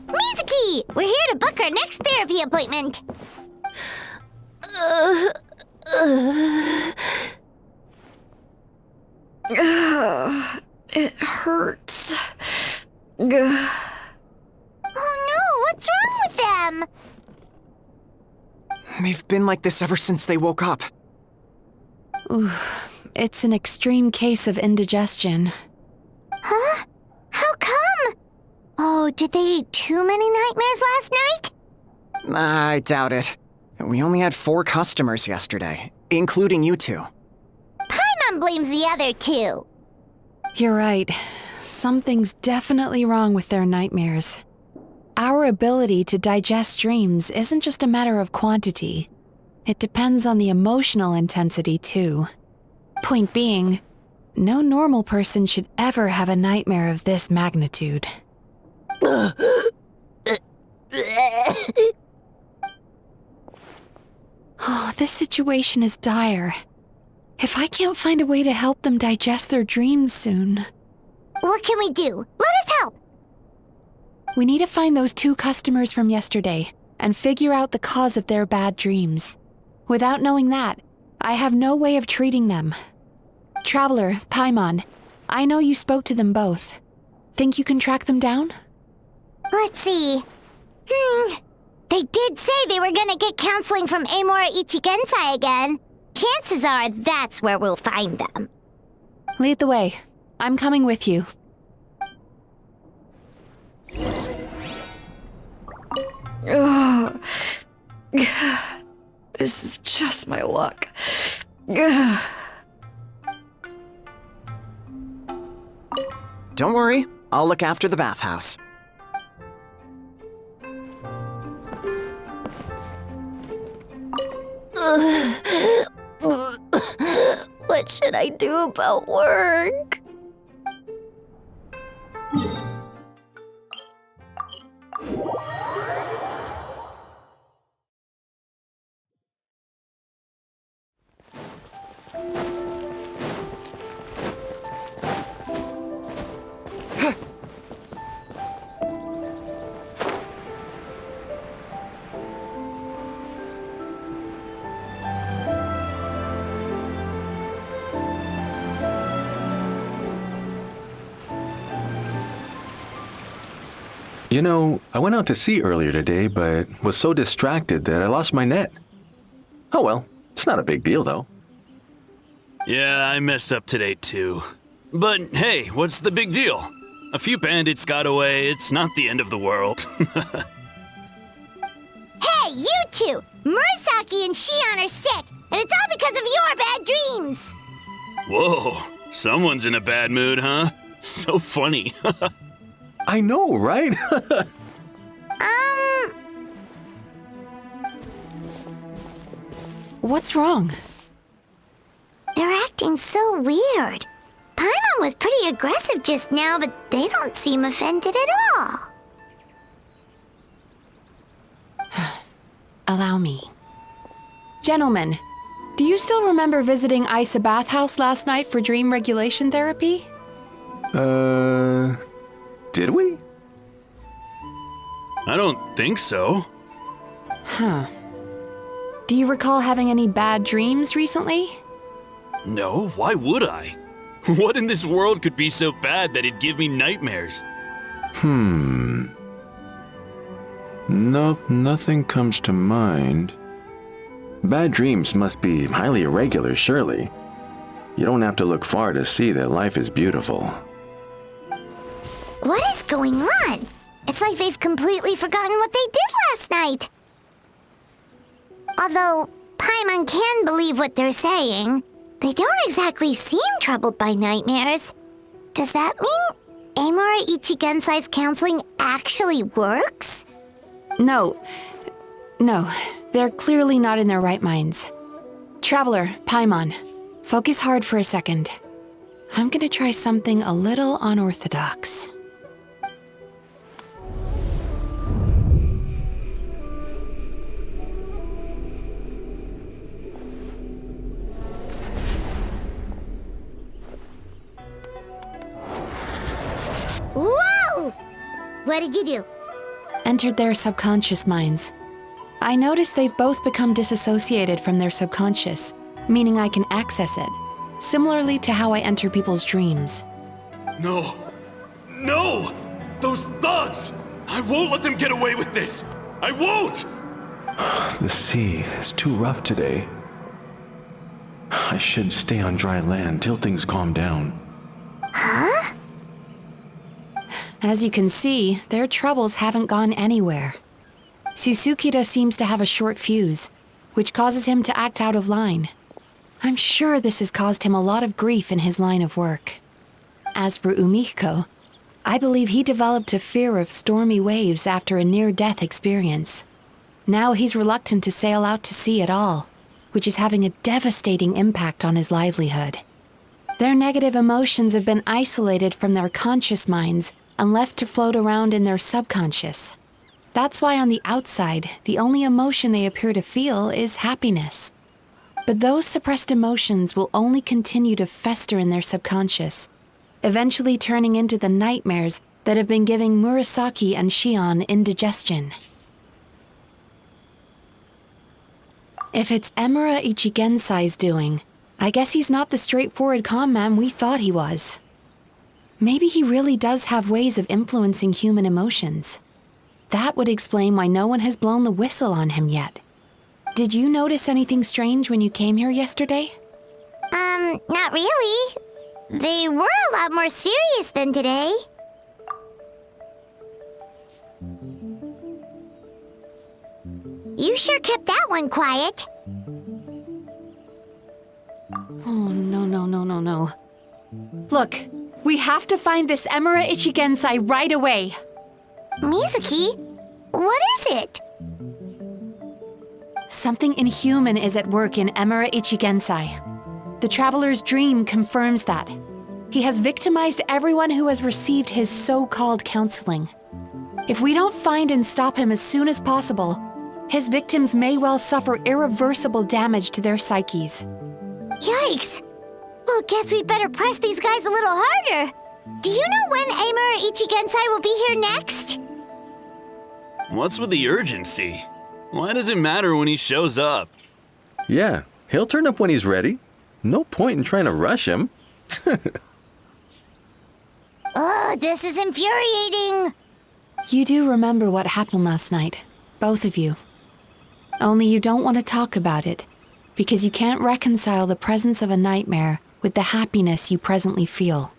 Mizuki! We're here to book our next therapy appointment. It hurts. Oh no, what's wrong with them? They've been like this ever since they woke up. Ooh, it's an extreme case of indigestion. Huh? How come? Oh, did they eat too many nightmares last night? I doubt it. We only had 4 customers yesterday, including you two. Paimon blames the other 2. You're right. Something's definitely wrong with their nightmares. Our ability to digest dreams isn't just a matter of quantity. It depends on the emotional intensity, too. Point being, no normal person should ever have a nightmare of this magnitude. Oh, this situation is dire. If I can't find a way to help them digest their dreams soon... What can we do? Let us help! We need to find those 2 customers from yesterday and figure out the cause of their bad dreams. Without knowing that, I have no way of treating them. Traveler, Paimon, I know you spoke to them both. Think you can track them down? Let's see. They did say they were gonna get counseling from Amora Ichigensai again. Chances are that's where we'll find them. Lead the way. I'm coming with you. Ugh. This is just my luck. Don't worry, I'll look after the bathhouse. What should I do about work? You know, I went out to sea earlier today, but was so distracted that I lost my net. Oh well, it's not a big deal though. Yeah, I messed up today too. But hey, what's the big deal? A few bandits got away, it's not the end of the world. Hey, you two! Murasaki and Shion are sick, and it's all because of your bad dreams! Whoa, someone's in a bad mood, huh? So funny. I know, right? What's wrong? They're acting so weird. Paimon was pretty aggressive just now, but they don't seem offended at all. Allow me. Gentlemen, do you still remember visiting Isa Bathhouse last night for dream regulation therapy? Did we? I don't think so. Huh. Do you recall having any bad dreams recently? No, why would I? What in this world could be so bad that it'd give me nightmares? Nope, nothing comes to mind. Bad dreams must be highly irregular, surely. You don't have to look far to see that life is beautiful. What is going on? It's like they've completely forgotten what they did last night. Although Paimon can believe what they're saying, they don't exactly seem troubled by nightmares. Does that mean Amora Ichigensai's counseling actually works? No, they're clearly not in their right minds. Traveler, Paimon, focus hard for a second. I'm gonna try something a little unorthodox. Whoa! What did you do? Entered their subconscious minds. I noticed they've both become disassociated from their subconscious, meaning I can access it, similarly to how I enter people's dreams. No! No! Those thugs! I won't let them get away with this! I won't! The sea is too rough today. I should stay on dry land till things calm down. Huh? As you can see, their troubles haven't gone anywhere. Susukida seems to have a short fuse, which causes him to act out of line. I'm sure this has caused him a lot of grief in his line of work. As for Umihiko, I believe he developed a fear of stormy waves after a near-death experience. Now he's reluctant to sail out to sea at all, which is having a devastating impact on his livelihood. Their negative emotions have been isolated from their conscious minds and left to float around in their subconscious. That's why on the outside, the only emotion they appear to feel is happiness. But those suppressed emotions will only continue to fester in their subconscious, eventually turning into the nightmares that have been giving Murasaki and Shion indigestion. If it's Emura Ichigensai's doing, I guess he's not the straightforward calm man we thought he was. Maybe he really does have ways of influencing human emotions. That would explain why no one has blown the whistle on him yet. Did you notice anything strange when you came here yesterday? Not really. They were a lot more serious than today. You sure kept that one quiet. Oh, no. Look, we have to find this Emura Ichigensai right away. Mizuki, what is it? Something inhuman is at work in Emura Ichigensai. The Traveler's dream confirms that. He has victimized everyone who has received his so-called counseling. If we don't find and stop him as soon as possible, his victims may well suffer irreversible damage to their psyches. Yikes! Well, guess we better press these guys a little harder. Do you know when Emura Ichigensai will be here next? What's with the urgency? Why does it matter when he shows up? Yeah, he'll turn up when he's ready. No point in trying to rush him. Ugh, this is infuriating. You do remember what happened last night, both of you. Only you don't want to talk about it, because you can't reconcile the presence of a nightmare with the happiness you presently feel.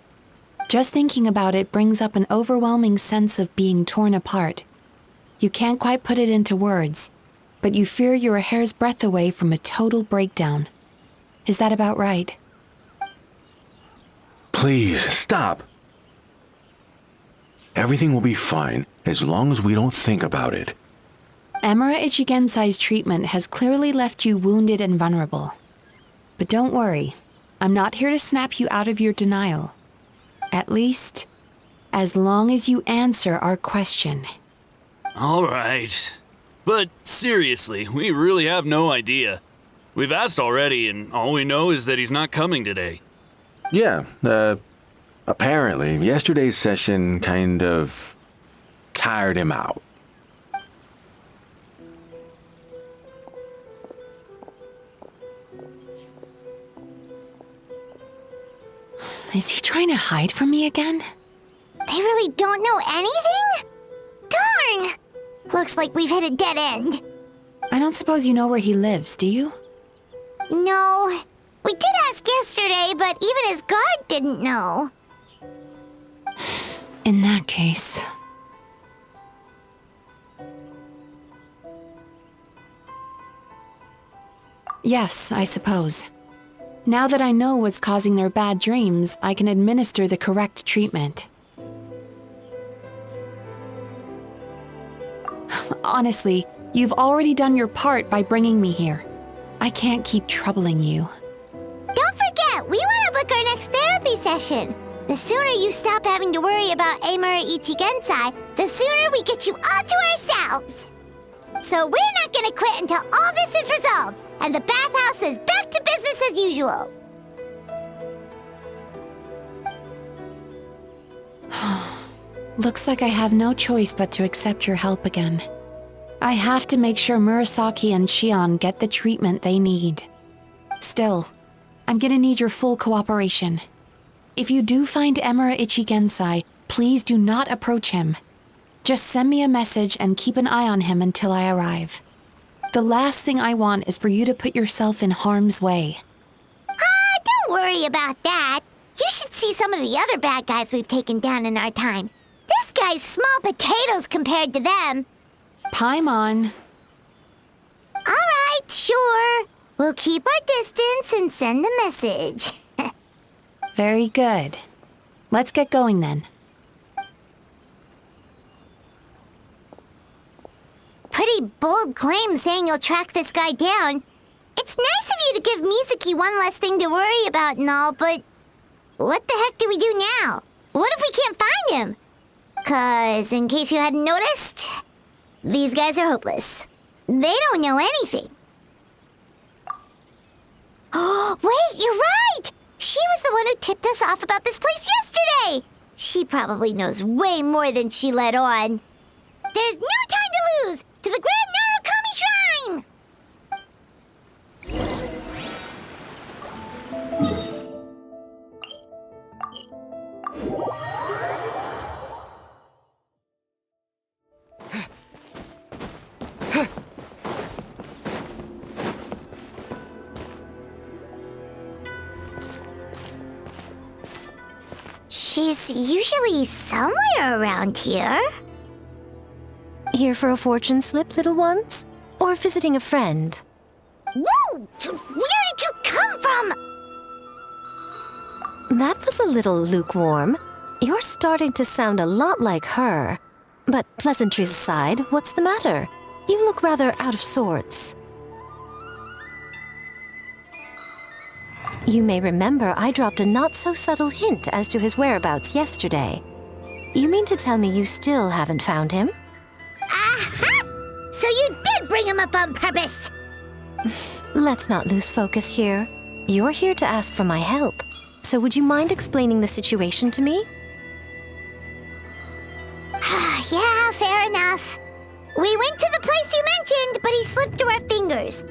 Just thinking about it brings up an overwhelming sense of being torn apart. You can't quite put it into words, but you fear you're a hair's breadth away from a total breakdown. Is that about right? Please, stop. Everything will be fine as long as we don't think about it. Emura Ichigensai's treatment has clearly left you wounded and vulnerable. But don't worry, I'm not here to snap you out of your denial. At least, as long as you answer our question. All right. But seriously, we really have no idea. We've asked already, and all we know is that he's not coming today. Yeah, apparently, yesterday's session kind of tired him out. Is he trying to hide from me again? They really don't know anything? Darn! Looks like we've hit a dead end. I don't suppose you know where he lives, do you? No. We did ask yesterday, but even his guard didn't know. In that case... Yes, I suppose. Now that I know what's causing their bad dreams, I can administer the correct treatment. Honestly, you've already done your part by bringing me here. I can't keep troubling you. Don't forget, we want to book our next therapy session. The sooner you stop having to worry about Emura Ichigensai, the sooner we get you all to ourselves. So we're not gonna quit until all this is resolved, and the bathhouse is back to business as usual. Looks like I have no choice but to accept your help again. I have to make sure Murasaki and Shion get the treatment they need. Still, I'm gonna need your full cooperation. If you do find Emura Ichigensai, please do not approach him. Just send me a message and keep an eye on him until I arrive. The last thing I want is for you to put yourself in harm's way. Don't worry about that. You should see some of the other bad guys we've taken down in our time. This guy's small potatoes compared to them. Paimon. All right, sure. We'll keep our distance and send the message. Very good. Let's get going then. pretty bold claim saying you'll track this guy down. It's nice of you to give Mizuki one less thing to worry about and all, but what the heck do we do now? What if we can't find him? 'Cause, in case you hadn't noticed, these guys are hopeless. They don't know anything. Oh, wait, you're right! She was the one who tipped us off about this place yesterday! She probably knows way more than she let on. There's no time to lose! To the Grand Narukami Shrine! She's usually somewhere around here. Here for a fortune slip, little ones? Or visiting a friend? Whoa! Where did you come from? That was a little lukewarm. You're starting to sound a lot like her. But pleasantries aside, what's the matter? You look rather out of sorts. You may remember I dropped a not-so-subtle hint as to his whereabouts yesterday. You mean to tell me you still haven't found him? Aha! So you did bring him up on purpose! Let's not lose focus here. You're here to ask for my help. So would you mind explaining the situation to me? Yeah, fair enough. We went to the place you mentioned, but he slipped through our fingers.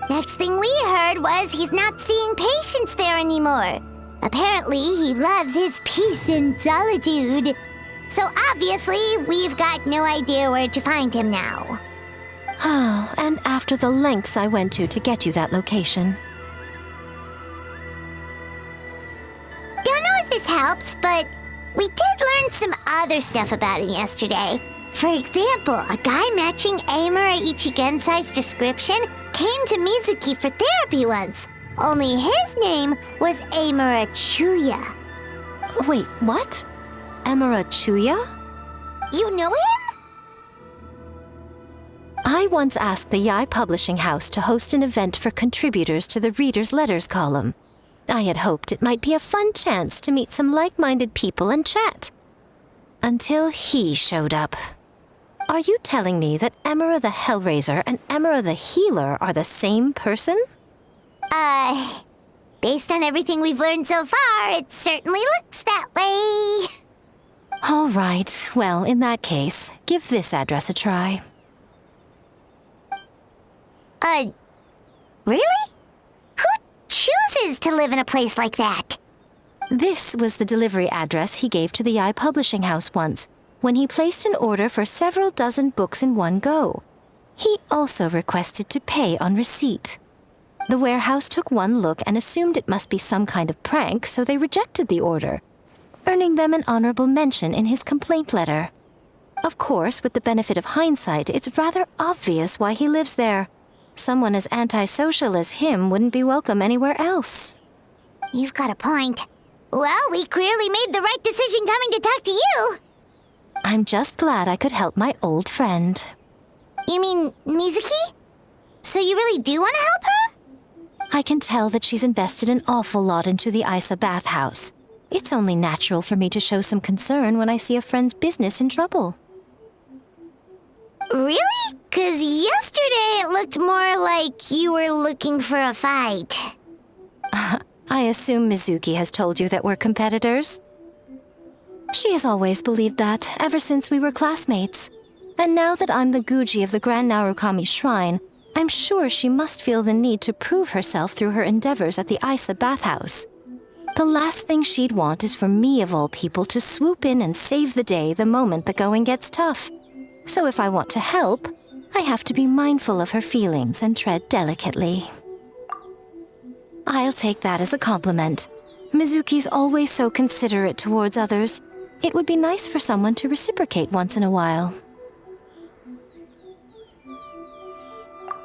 Next thing we heard was he's not seeing patients there anymore. Apparently, he loves his peace and solitude. So obviously, we've got no idea where to find him now. Oh, and after the lengths I went to get you that location. Don't know if this helps, but we did learn some other stuff about him yesterday. For example, a guy matching Amura Ichigensai's description came to Mizuki for therapy once. Only his name was Amura Chuya. Wait, what? Amura Chuya? You know him? I once asked the Yai Publishing House to host an event for contributors to the Reader's Letters column. I had hoped it might be a fun chance to meet some like-minded people and chat. Until he showed up. Are you telling me that Amura the Hellraiser and Amura the Healer are the same person? Based on everything we've learned so far, it certainly looks that way. All right, well, in that case, give this address a try. Really? Who chooses to live in a place like that? This was the delivery address he gave to the Yai Publishing House once, when he placed an order for several dozen books in one go. He also requested to pay on receipt. The warehouse took one look and assumed it must be some kind of prank, so they rejected the order, earning them an honorable mention in his complaint letter. Of course, with the benefit of hindsight, it's rather obvious why he lives there. Someone as antisocial as him wouldn't be welcome anywhere else. You've got a point. Well, we clearly made the right decision coming to talk to you. I'm just glad I could help my old friend. You mean Mizuki? So you really do want to help her? I can tell that she's invested an awful lot into the Isa bathhouse. It's only natural for me to show some concern when I see a friend's business in trouble. Really? 'Cause yesterday it looked more like you were looking for a fight. I assume Mizuki has told you that we're competitors? She has always believed that, ever since we were classmates. And now that I'm the Guji of the Grand Narukami Shrine, I'm sure she must feel the need to prove herself through her endeavors at the Isa bathhouse. The last thing she'd want is for me, of all people, to swoop in and save the day the moment the going gets tough. So if I want to help, I have to be mindful of her feelings and tread delicately. I'll take that as a compliment. Mizuki's always so considerate towards others. It would be nice for someone to reciprocate once in a while.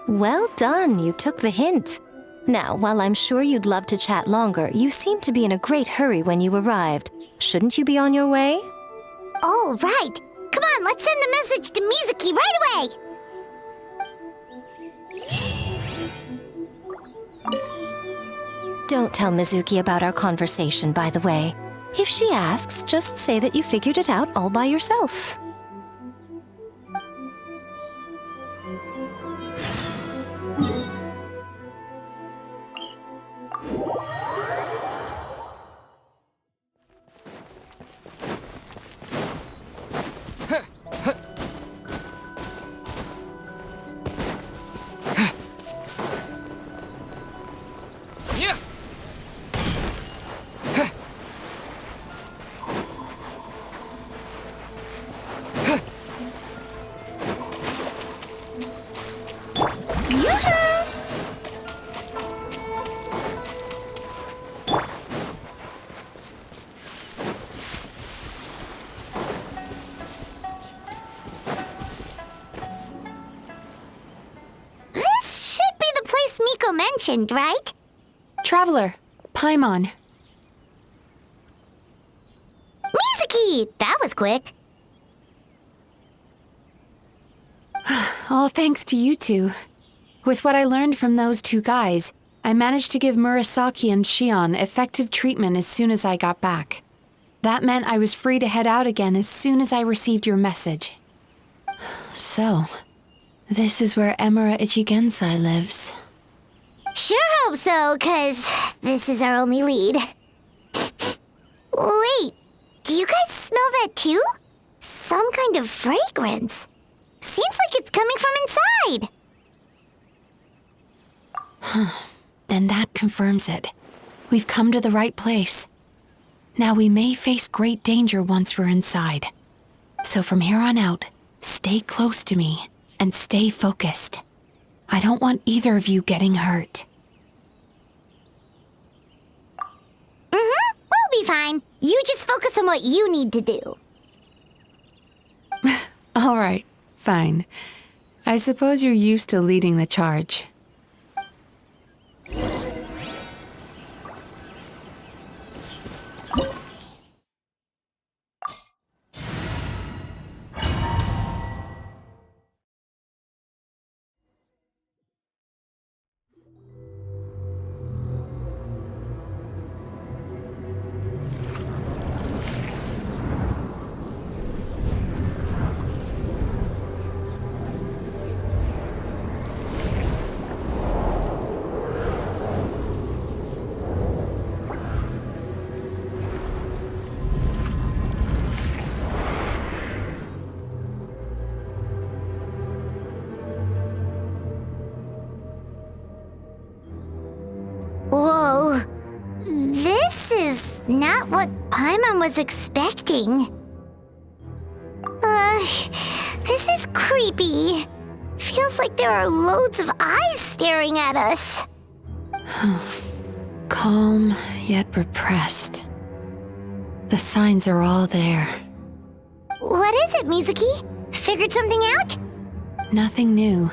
Well done, you took the hint. Now, while I'm sure you'd love to chat longer, you seemed to be in a great hurry when you arrived. Shouldn't you be on your way? Oh, right. Come on, let's send a message to Mizuki right away! Don't tell Mizuki about our conversation, by the way. If she asks, just say that you figured it out all by yourself. Mentioned, right? Traveler, Paimon. Mizuki! That was quick. All thanks to you two. With what I learned from those two guys, I managed to give Murasaki and Shion effective treatment as soon as I got back. That meant I was free to head out again as soon as I received your message. So, this is where Emura Ichigensai lives. Sure hope so, 'cause this is our only lead. Wait, do you guys smell that too? Some kind of fragrance. Seems like it's coming from inside. Then that confirms it. We've come to the right place. Now we may face great danger once we're inside. So from here on out, stay close to me and stay focused. I don't want either of you getting hurt. We'll be fine. You just focus on what you need to do. All right, fine. I suppose you're used to leading the charge. Whoa. This is not what Paimon was expecting. This is creepy. Feels like there are loads of eyes staring at us. Calm, yet repressed. The signs are all there. What is it, Mizuki? Figured something out? Nothing new.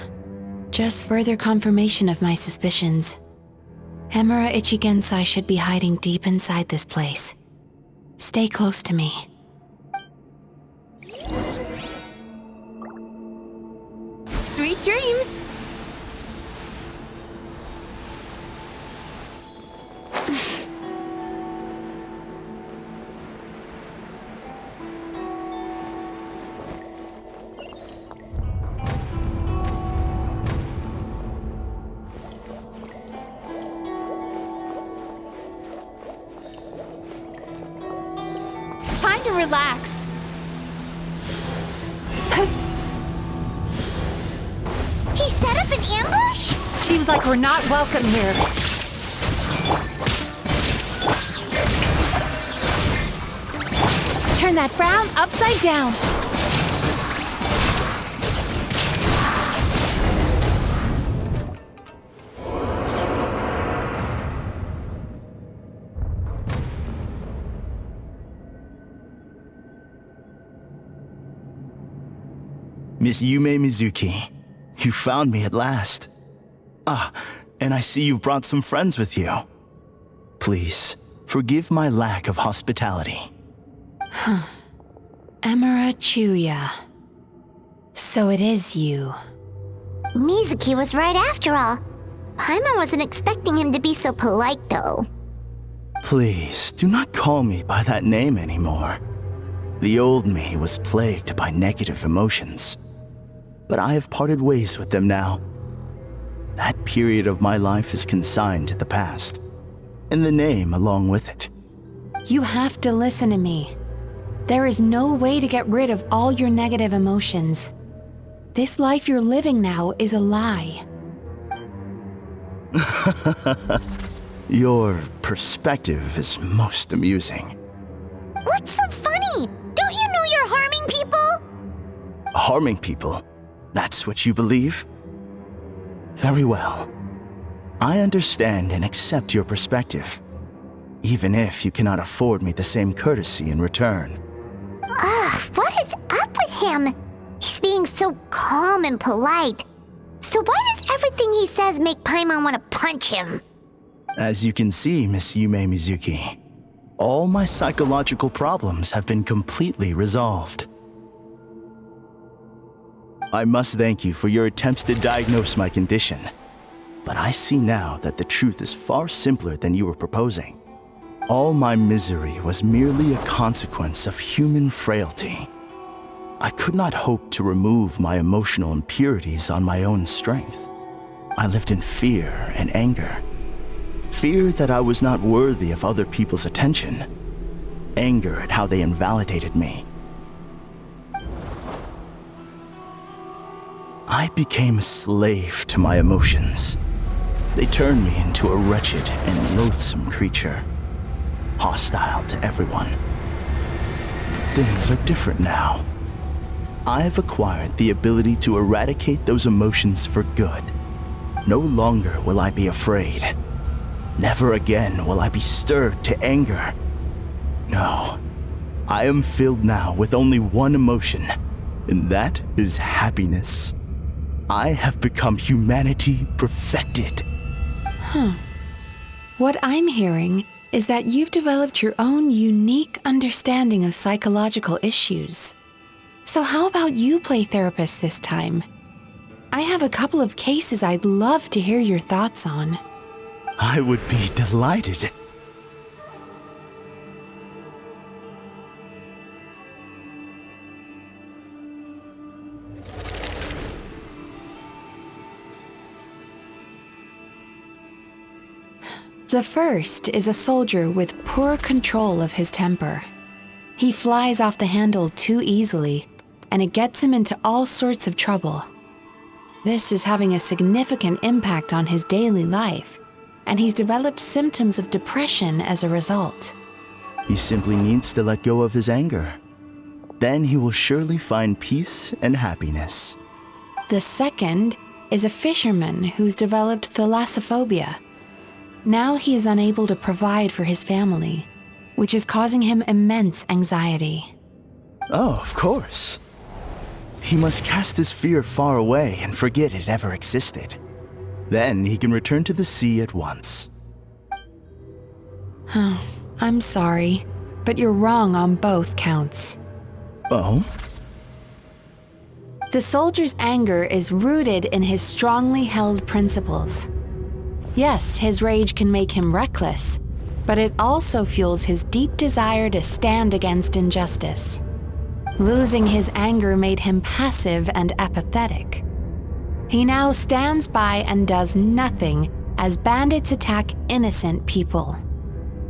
Just further confirmation of my suspicions. Emura Ichigensai should be hiding deep inside this place. Stay close to me. Sweet dreams! Time to relax. He set up an ambush? Seems like we're not welcome here. Turn that frown upside down. Miss Yume Mizuki, you found me at last. Ah, and I see you brought some friends with you. Please, forgive my lack of hospitality. Emura Chuya. So it is you. Mizuki was right after all. Paimon wasn't expecting him to be so polite, though. Please, do not call me by that name anymore. The old me was plagued by negative emotions, but I have parted ways with them now. That period of my life is consigned to the past, and the name along with it. You have to listen to me. There is no way to get rid of all your negative emotions. This life you're living now is a lie. Your perspective is most amusing. What's so funny? Don't you know you're harming people? Harming people? That's what you believe? Very well. I understand and accept your perspective, even if you cannot afford me the same courtesy in return. What is up with him? He's being so calm and polite. So why does everything he says make Paimon want to punch him? As you can see, Miss Yume Mizuki, all my psychological problems have been completely resolved. I must thank you for your attempts to diagnose my condition, but I see now that the truth is far simpler than you were proposing. All my misery was merely a consequence of human frailty. I could not hope to remove my emotional impurities on my own strength. I lived in fear and anger. Fear that I was not worthy of other people's attention. Anger at how they invalidated me. I became a slave to my emotions. They turned me into a wretched and loathsome creature, hostile to everyone. But things are different now. I've acquired the ability to eradicate those emotions for good. No longer will I be afraid. Never again will I be stirred to anger. No, I am filled now with only one emotion, and that is happiness. I have become humanity perfected. What I'm hearing is that you've developed your own unique understanding of psychological issues. So how about you play therapist this time? I have a couple of cases I'd love to hear your thoughts on. I would be delighted. The first is a soldier with poor control of his temper. He flies off the handle too easily, and it gets him into all sorts of trouble. This is having a significant impact on his daily life, and he's developed symptoms of depression as a result. He simply needs to let go of his anger. Then he will surely find peace and happiness. The second is a fisherman who's developed thalassophobia. Now he is unable to provide for his family, which is causing him immense anxiety. Oh, of course. He must cast his fear far away and forget it ever existed. Then he can return to the sea at once. I'm sorry, but you're wrong on both counts. Oh? The soldier's anger is rooted in his strongly held principles. Yes, his rage can make him reckless, but it also fuels his deep desire to stand against injustice. Losing his anger made him passive and apathetic. He now stands by and does nothing as bandits attack innocent people.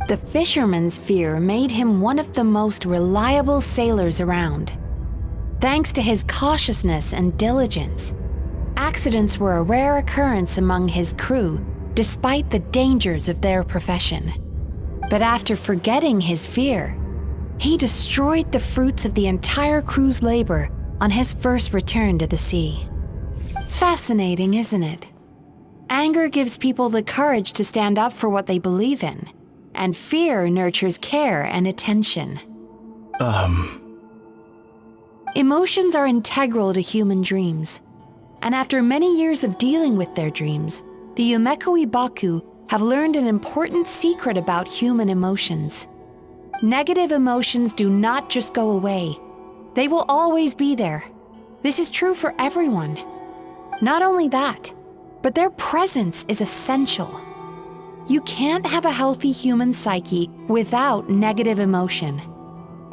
The fisherman's fear made him one of the most reliable sailors around. Thanks to his cautiousness and diligence, accidents were a rare occurrence among his crew despite the dangers of their profession. But after forgetting his fear, he destroyed the fruits of the entire crew's labor on his first return to the sea. Fascinating, isn't it? Anger gives people the courage to stand up for what they believe in, and fear nurtures care and attention. Emotions are integral to human dreams, and after many years of dealing with their dreams, the Yumekoi Baku have learned an important secret about human emotions. Negative emotions do not just go away. They will always be there. This is true for everyone. Not only that, but their presence is essential. You can't have a healthy human psyche without negative emotion.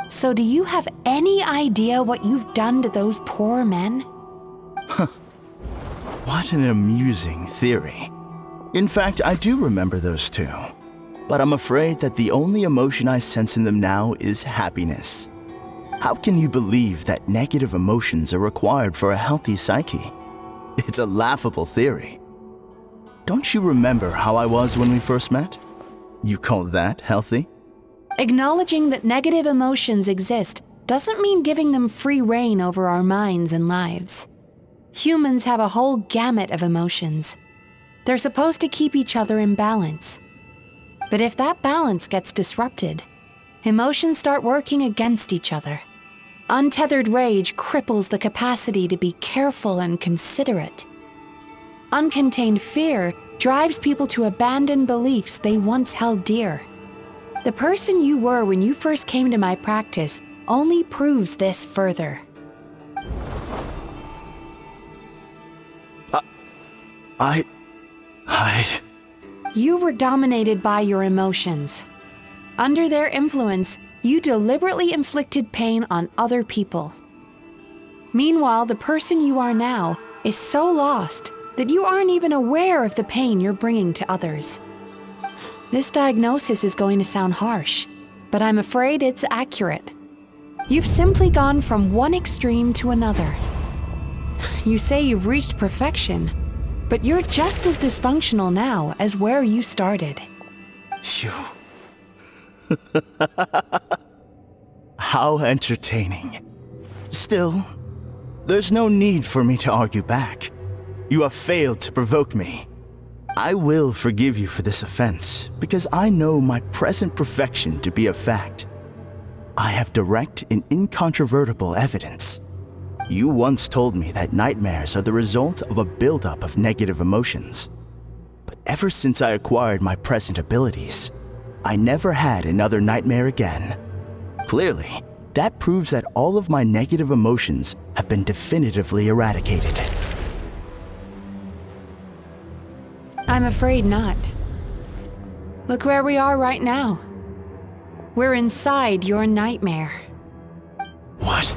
So do you have any idea what you've done to those poor men? What an amusing theory. In fact, I do remember those two. But I'm afraid that the only emotion I sense in them now is happiness. How can you believe that negative emotions are required for a healthy psyche? It's a laughable theory. Don't you remember how I was when we first met? You call that healthy? Acknowledging that negative emotions exist doesn't mean giving them free rein over our minds and lives. Humans have a whole gamut of emotions. They're supposed to keep each other in balance. But if that balance gets disrupted, emotions start working against each other. Untethered rage cripples the capacity to be careful and considerate. Uncontained fear drives people to abandon beliefs they once held dear. The person you were when you first came to my practice only proves this further. You were dominated by your emotions. Under their influence, you deliberately inflicted pain on other people. Meanwhile, the person you are now is so lost that you aren't even aware of the pain you're bringing to others. This diagnosis is going to sound harsh, but I'm afraid it's accurate. You've simply gone from one extreme to another. You say you've reached perfection, but you're just as dysfunctional now as where you started. Phew. How entertaining. Still, there's no need for me to argue back. You have failed to provoke me. I will forgive you for this offense because I know my present perfection to be a fact. I have direct and incontrovertible evidence. You once told me that nightmares are the result of a buildup of negative emotions. But ever since I acquired my present abilities, I never had another nightmare again. Clearly, that proves that all of my negative emotions have been definitively eradicated. I'm afraid not. Look where we are right now. We're inside your nightmare. What?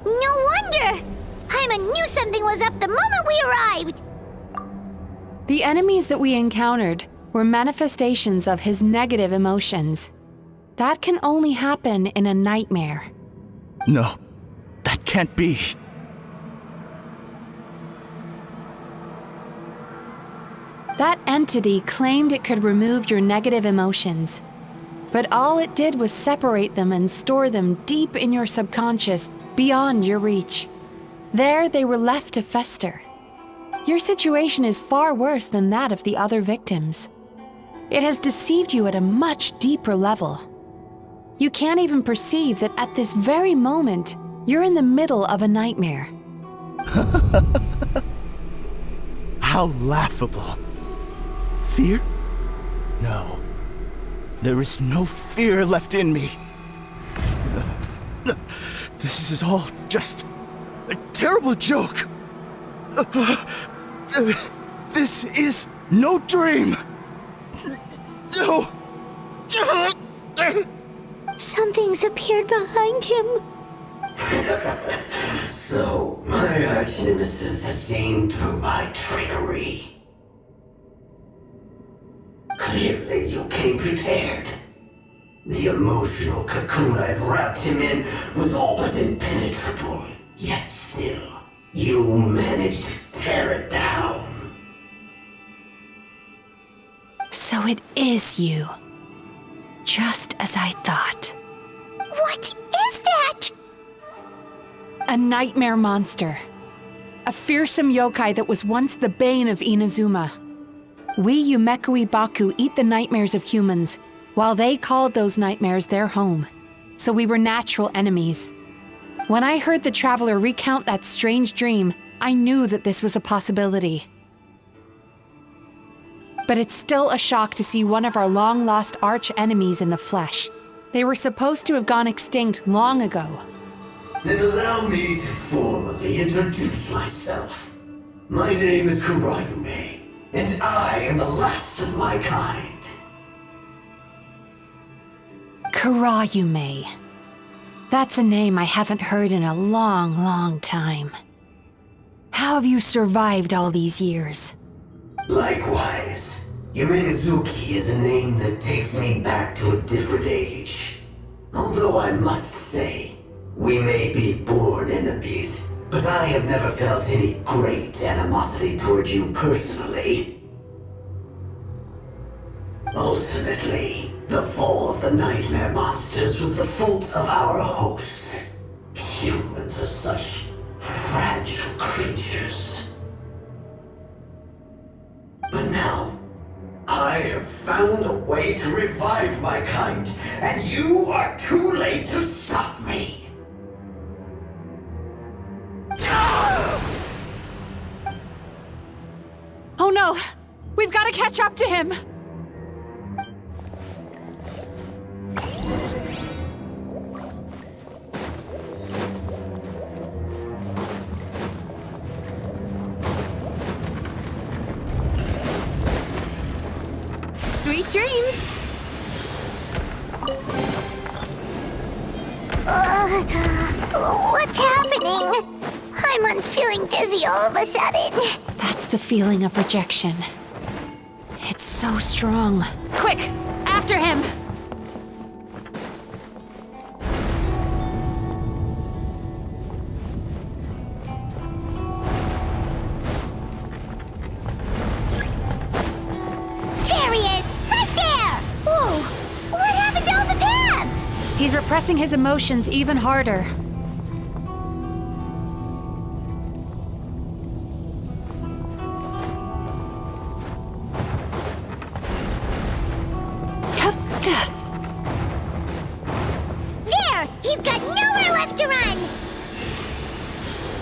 No wonder! Paimon knew something was up the moment we arrived! The enemies that we encountered were manifestations of his negative emotions. That can only happen in a nightmare. No, that can't be. That entity claimed it could remove your negative emotions. But all it did was separate them and store them deep in your subconscious, beyond your reach. There they were left to fester. Your situation is far worse than that of the other victims. It has deceived you at a much deeper level. You can't even perceive that at this very moment, you're in the middle of a nightmare. How laughable. Fear? No. There is no fear left in me. This is all just a terrible joke. This is no dream. No. Something's appeared behind him. So, my arch-nemesis has seen through my trickery. Clearly, you came prepared. The emotional cocoon I'd wrapped him in was all but impenetrable. Yet still, you managed to tear it down. So it is you. Just as I thought. What is that? A nightmare monster. A fearsome yokai that was once the bane of Inazuma. We Yumekui Baku eat the nightmares of humans, while they called those nightmares their home. So we were natural enemies. When I heard the traveler recount that strange dream, I knew that this was a possibility. But it's still a shock to see one of our long-lost arch-enemies in the flesh. They were supposed to have gone extinct long ago. Then allow me to formally introduce myself. My name is Kurayume, and I am the last of my kind. Kurayume. That's a name I haven't heard in a long, long time. How have you survived all these years? Likewise. Yume Mizuki is a name that takes me back to a different age. Although I must say, we may be born enemies, but I have never felt any great animosity toward you personally. Ultimately, the fall of the nightmare monsters was the fault of our hosts. Humans are such fragile creatures. But now, I have found a way to revive my kind, and you are too late to stop me! Oh no! We've got to catch up to him! Sweet dreams! What's happening? Paimon's feeling dizzy all of a sudden. That's the feeling of rejection. It's so strong. Quick! After him! There he is! Right there! Whoa! What happened to all the paths? He's repressing his emotions even harder. There! He's got nowhere left to run!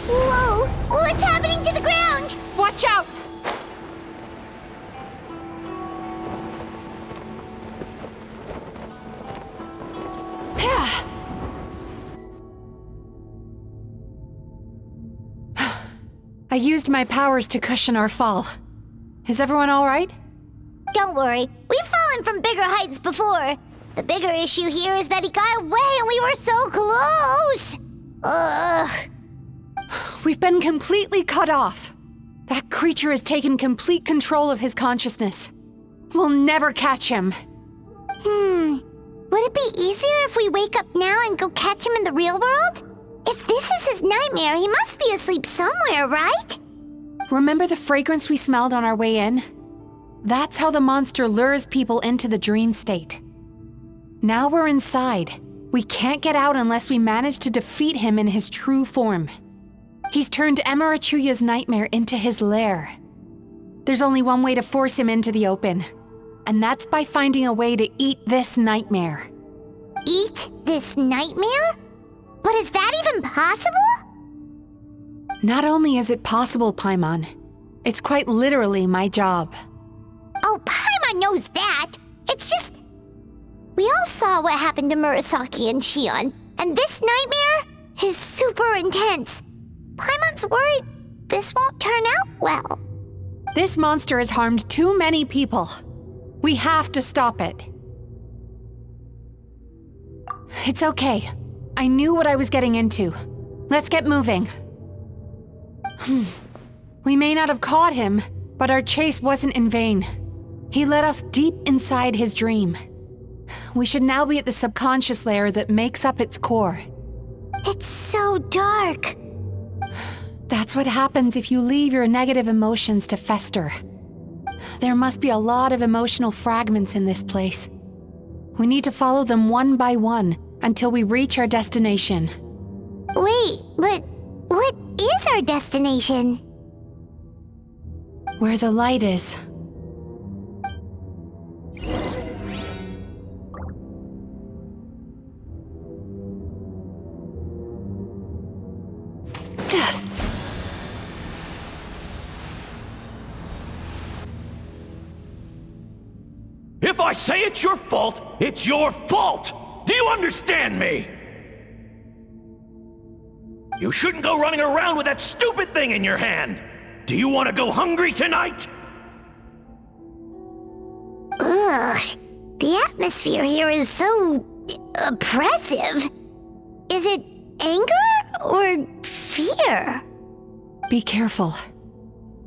Whoa! What's happening to the ground? Watch out! I used my powers to cushion our fall. Is everyone all right? Don't worry, we've fallen from bigger heights before. The bigger issue here is that he got away and we were so close! Ugh. We've been completely cut off. That creature has taken complete control of his consciousness. We'll never catch him. Would it be easier if we wake up now and go catch him in the real world? If this is his nightmare, he must be asleep somewhere, right? Remember the fragrance we smelled on our way in? That's how the monster lures people into the dream state. Now we're inside. We can't get out unless we manage to defeat him in his true form. He's turned Emarachuya's nightmare into his lair. There's only one way to force him into the open, and that's by finding a way to eat this nightmare. Eat this nightmare? But is that even possible? Not only is it possible, Paimon, it's quite literally my job. Oh, Paimon knows that. It's just... We all saw what happened to Murasaki and Shion, and this nightmare is super intense. Paimon's worried this won't turn out well. This monster has harmed too many people. We have to stop it. It's okay. I knew what I was getting into. Let's get moving. We may not have caught him, but our chase wasn't in vain. He led us deep inside his dream. We should now be at the subconscious layer that makes up its core. It's so dark. That's what happens if you leave your negative emotions to fester. There must be a lot of emotional fragments in this place. We need to follow them one by one until we reach our destination. Wait, but what is our destination? Where the light is. If I say it's your fault, it's your fault! Do you understand me? You shouldn't go running around with that stupid thing in your hand! Do you want to go hungry tonight? Ugh. The atmosphere here is so oppressive. Is it anger or fear? Be careful.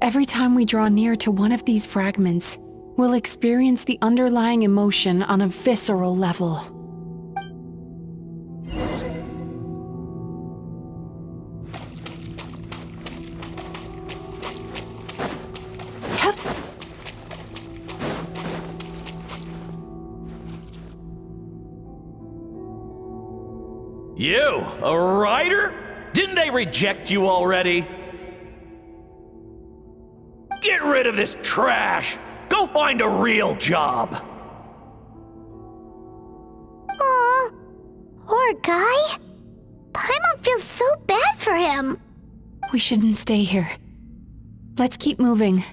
Every time we draw near to one of these fragments, we'll experience the underlying emotion on a visceral level. You, a writer? Didn't they reject you already? Get rid of this trash! Go find a real job! Aw, poor guy. Paimon feels so bad for him. We shouldn't stay here. Let's keep moving.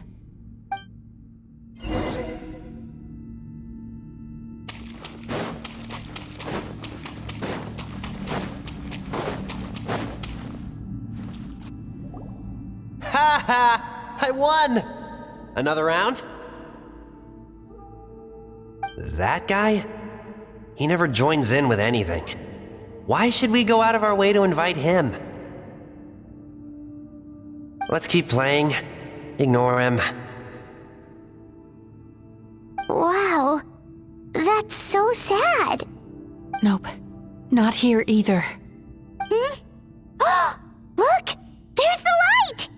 Ha ha! I won! Another round? That guy? He never joins in with anything. Why should we go out of our way to invite him? Let's keep playing. Ignore him. Wow, that's so sad. Nope, not here either. Hmm? Oh, look! There's the light!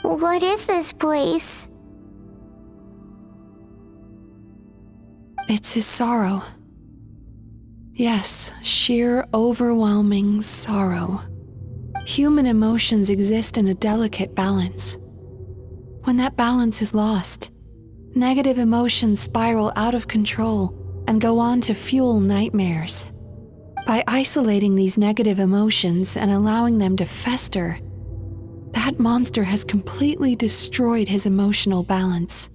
What is this place? It's his sorrow. Yes, sheer overwhelming sorrow. Human emotions exist in a delicate balance. When that balance is lost, negative emotions spiral out of control and go on to fuel nightmares. By isolating these negative emotions and allowing them to fester, that monster has completely destroyed his emotional balance.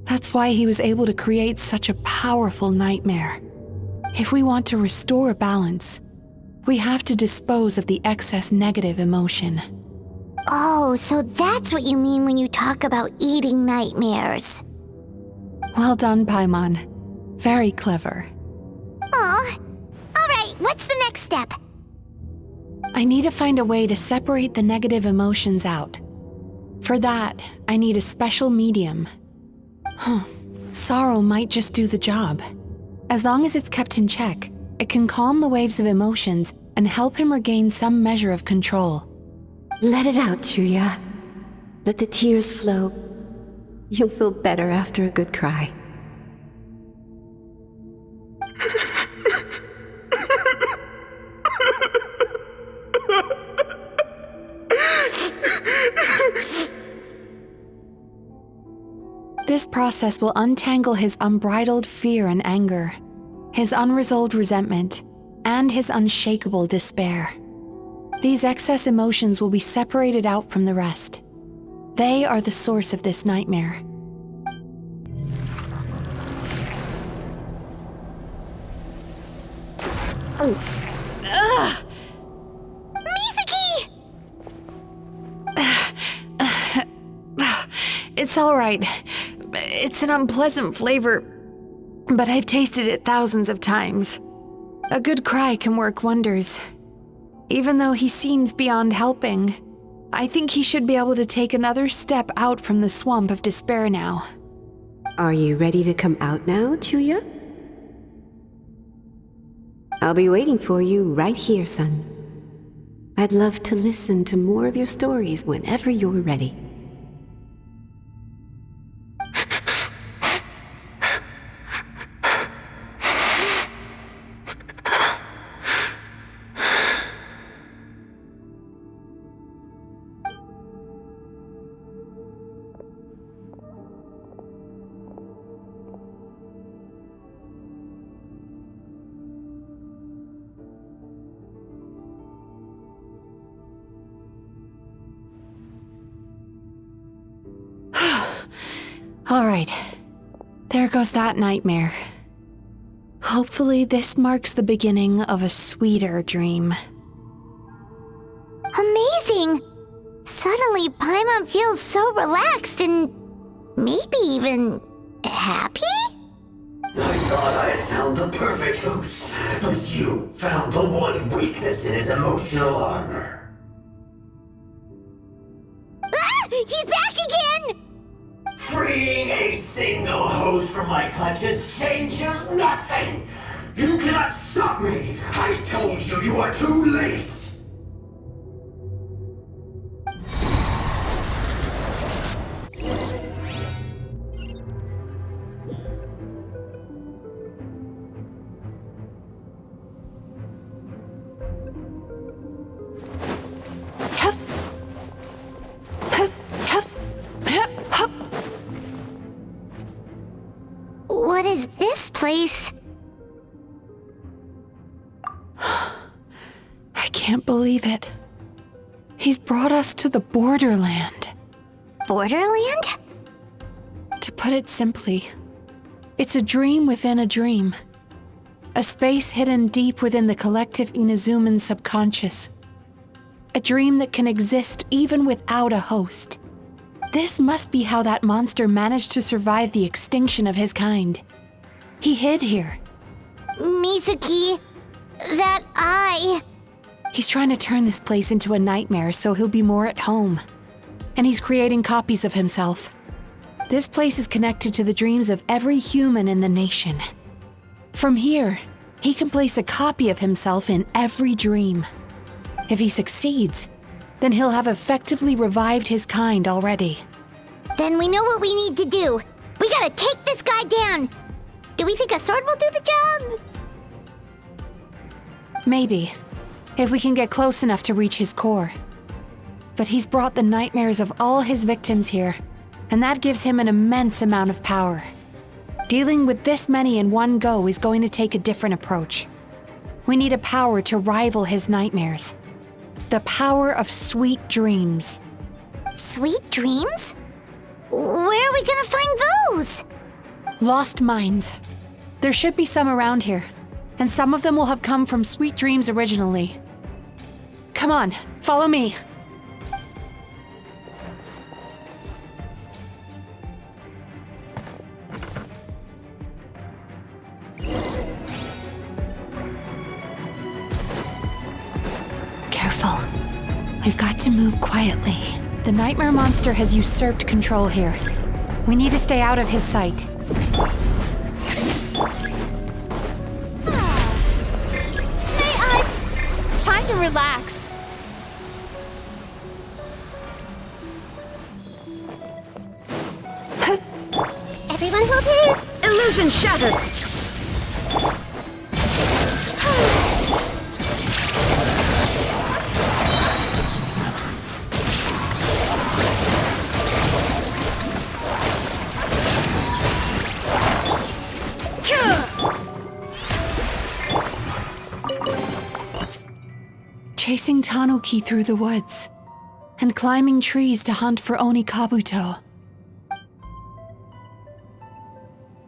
That's why he was able to create such a powerful nightmare. If we want to restore balance, we have to dispose of the excess negative emotion. Oh, so that's what you mean when you talk about eating nightmares. Well done, Paimon. Very clever. Aw. Alright, what's the next step? I need to find a way to separate the negative emotions out. For that, I need a special medium. Sorrow might just do the job. As long as it's kept in check, it can calm the waves of emotions and help him regain some measure of control. Let it out, Chuya. Let the tears flow. You'll feel better after a good cry. This process will untangle his unbridled fear and anger, his unresolved resentment, and his unshakable despair. These excess emotions will be separated out from the rest. They are the source of this nightmare. Ugh! Mizuki! It's all right. It's an unpleasant flavor, but I've tasted it thousands of times. A good cry can work wonders. Even though he seems beyond helping, I think he should be able to take another step out from the swamp of despair now. Are you ready to come out now, Chuya? I'll be waiting for you right here, son. I'd love to listen to more of your stories whenever you're ready. All right. There goes that nightmare. Hopefully this marks the beginning of a sweeter dream. Amazing! Suddenly, Paimon feels so relaxed and maybe even happy? I thought I had found the perfect host, but you found the one weakness in his emotional armor. Ah! He's back again! Freeing a single host from my clutches changes nothing! You cannot stop me! I told you you are too late! What is this place? I can't believe it. He's brought us to the borderland. Borderland? To put it simply, it's a dream within a dream. A space hidden deep within the collective Inazuman subconscious. A dream that can exist even without a host. This must be how that monster managed to survive the extinction of his kind. He hid here. Mizuki, that eye. He's trying to turn this place into a nightmare so he'll be more at home. And he's creating copies of himself. This place is connected to the dreams of every human in the nation. From here, he can place a copy of himself in every dream. If he succeeds, then he'll have effectively revived his kind already. Then we know what we need to do. We gotta take this guy down. Do we think a sword will do the job? Maybe, if we can get close enough to reach his core. But he's brought the nightmares of all his victims here, and that gives him an immense amount of power. Dealing with this many in one go is going to take a different approach. We need a power to rival his nightmares. The power of sweet dreams. Sweet dreams? Where are we gonna find those? Lost minds. There should be some around here, and some of them will have come from sweet dreams originally. Come on, follow me. Careful. We've got to move quietly. The nightmare monster has usurped control here. We need to stay out of his sight. Time to relax. Everyone hold here. Illusion shattered. Chasing Tanuki through the woods, and climbing trees to hunt for Oni Kabuto.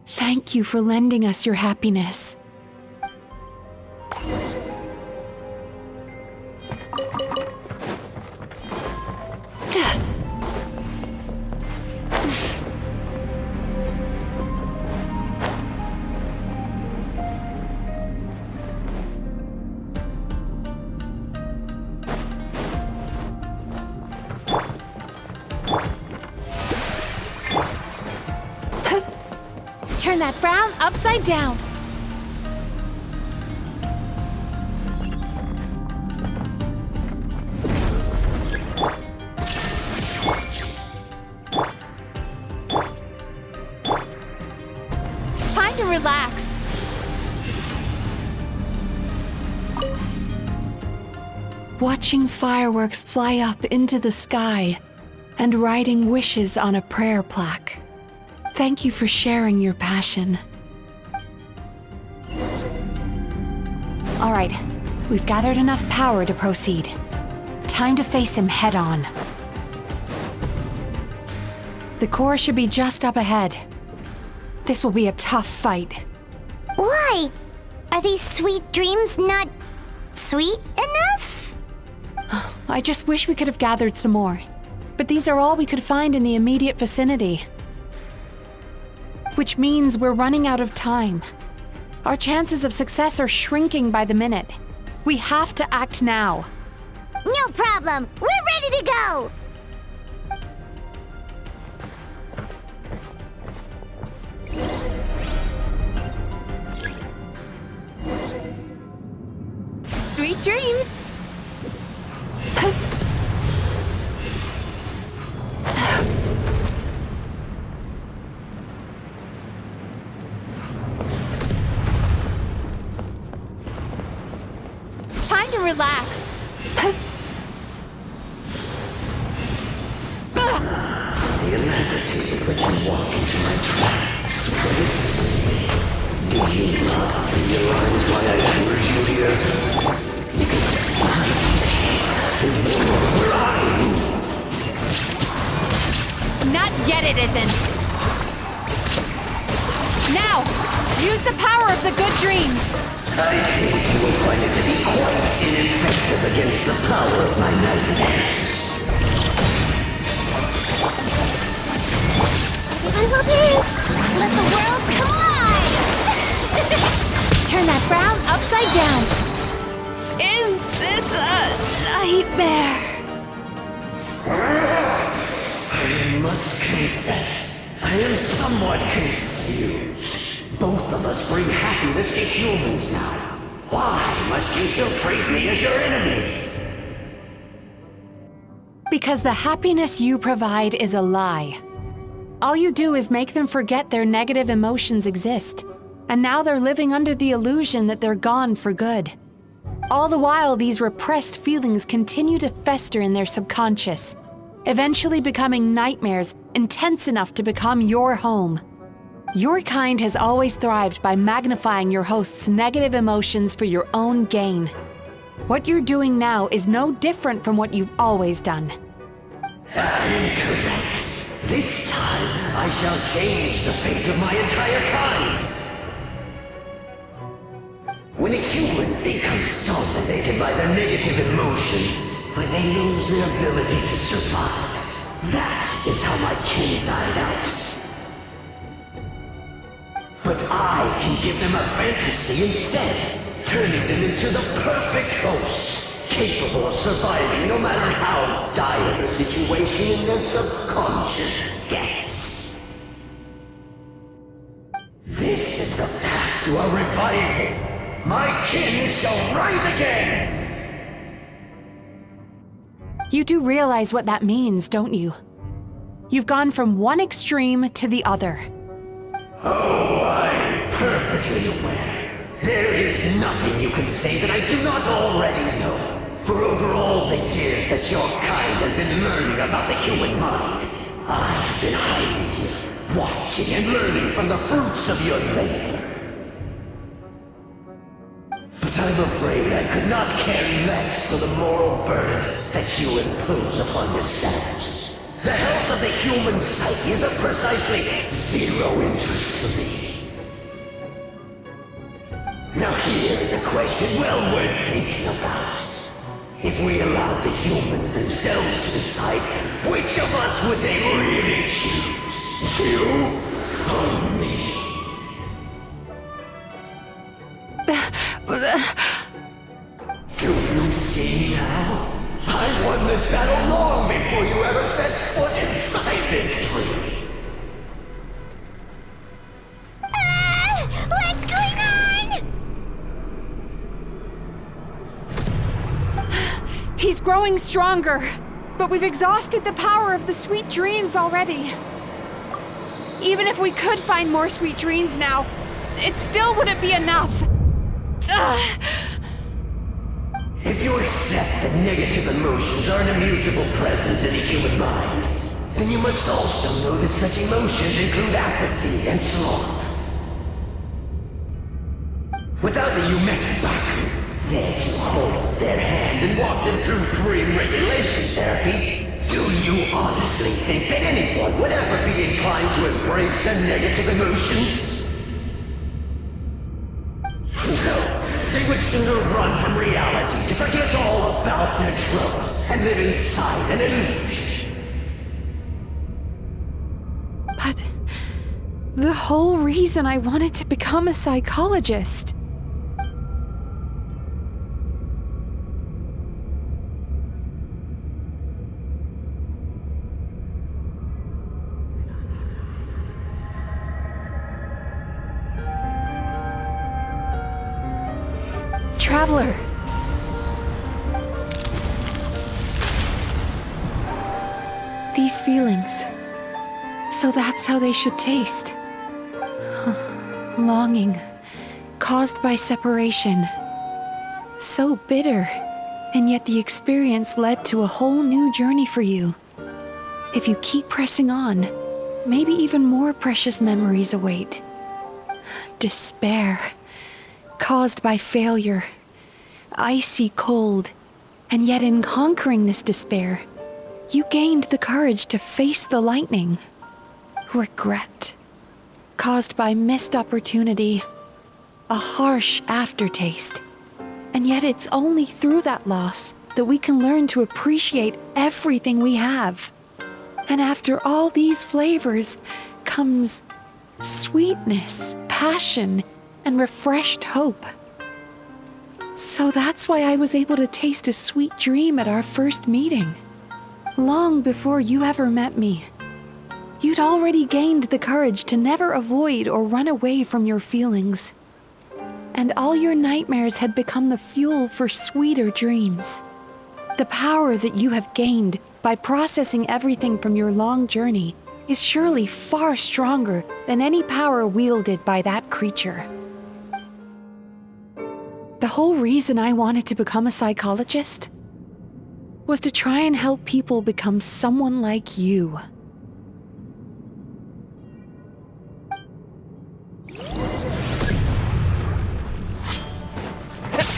Thank you for lending us your happiness. Turn that frown upside down. Time to relax. Watching fireworks fly up into the sky and writing wishes on a prayer plaque. Thank you for sharing your passion. All right, we've gathered enough power to proceed. Time to face him head on. The core should be just up ahead. This will be a tough fight. Why? Are these sweet dreams not sweet enough? I just wish we could have gathered some more. But these are all we could find in the immediate vicinity. Which means we're running out of time. Our chances of success are shrinking by the minute. We have to act now. No problem. We're ready to go. Sweet dreams! Time to relax. The alacrity with which you walk into my trap surprises me. Do you not realize why I lured you here? Because this is my world where I rule. Not yet it isn't. Now, use the power of the good dreams. I think you will find it to be quite ineffective against the power of my nightmares. I will do. Let the world come alive. Turn that frown upside down. Is this a nightmare? I must confess, I am somewhat confused. Both of us bring happiness to humans now. Why must you still treat me as your enemy? Because the happiness you provide is a lie. All you do is make them forget their negative emotions exist. And now they're living under the illusion that they're gone for good. All the while, these repressed feelings continue to fester in their subconscious, eventually becoming nightmares intense enough to become your home. Your kind has always thrived by magnifying your host's negative emotions for your own gain. What you're doing now is no different from what you've always done. Incorrect. This time, I shall change the fate of my entire kind. When a human becomes dominated by their negative emotions, when they lose their ability to survive, that is how my kin died out. But I can give them a fantasy instead, turning them into the perfect hosts, capable of surviving no matter how dire the situation in their subconscious gets. This is the path to a revival. My kin shall rise again! You do realize what that means, don't you? You've gone from one extreme to the other. Oh, I'm perfectly aware. There is nothing you can say that I do not already know. For over all the years that your kind has been learning about the human mind, I have been hiding here, watching and learning from the fruits of your labor. But I'm afraid I could not care less for the moral burdens that you impose upon yourselves. The health of the human psyche is of precisely zero interest to me. Now here is a question well worth thinking about. If we allowed the humans themselves to decide, which of us would they really choose? You or me? Do you see now? I won this battle long before you ever set foot inside this tree. What's going on? He's growing stronger, but we've exhausted the power of the sweet dreams already. Even if we could find more sweet dreams now, it still wouldn't be enough. If you accept that negative emotions are an immutable presence in the human mind, then you must also know that such emotions include apathy and sloth. Without the there to hold their hand and walk them through dream regulation therapy, Do you honestly think that anyone would ever be inclined to embrace the negative emotions? No, they would sooner run from reality to forget all about their troubles and live inside an illusion. But the whole reason I wanted to become a psychologist. Traveler. These feelings. So that's how they should taste. Longing, caused by separation. So bitter, and yet the experience led to a whole new journey for you. If you keep pressing on, maybe even more precious memories await. Despair, caused by failure. Icy cold, and yet in conquering this despair, you gained the courage to face the lightning. Regret, caused by missed opportunity, a harsh aftertaste. And yet it's only through that loss that we can learn to appreciate everything we have. And after all these flavors comes sweetness, passion, and refreshed hope. So that's why I was able to taste a sweet dream at our first meeting. Long before you ever met me. You'd already gained the courage to never avoid or run away from your feelings. And all your nightmares had become the fuel for sweeter dreams. The power that you have gained by processing everything from your long journey is surely far stronger than any power wielded by that creature. The whole reason I wanted to become a psychologist was to try and help people become someone like you.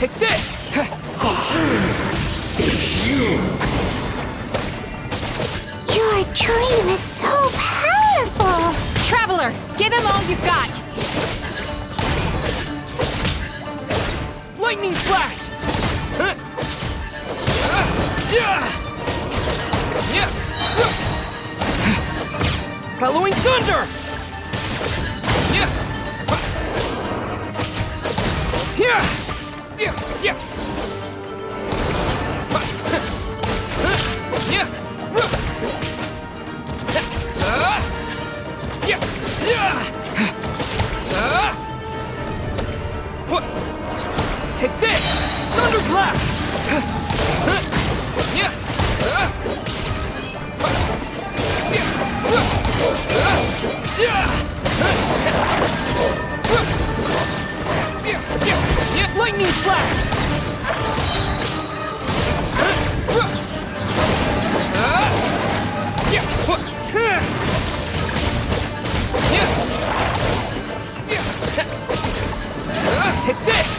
Take this! It's you! Your dream is so powerful! Traveler, give him all you've got! Lightning flash! Bellowing thunder! Take this! Thunderclap! Lightning flash! Take this!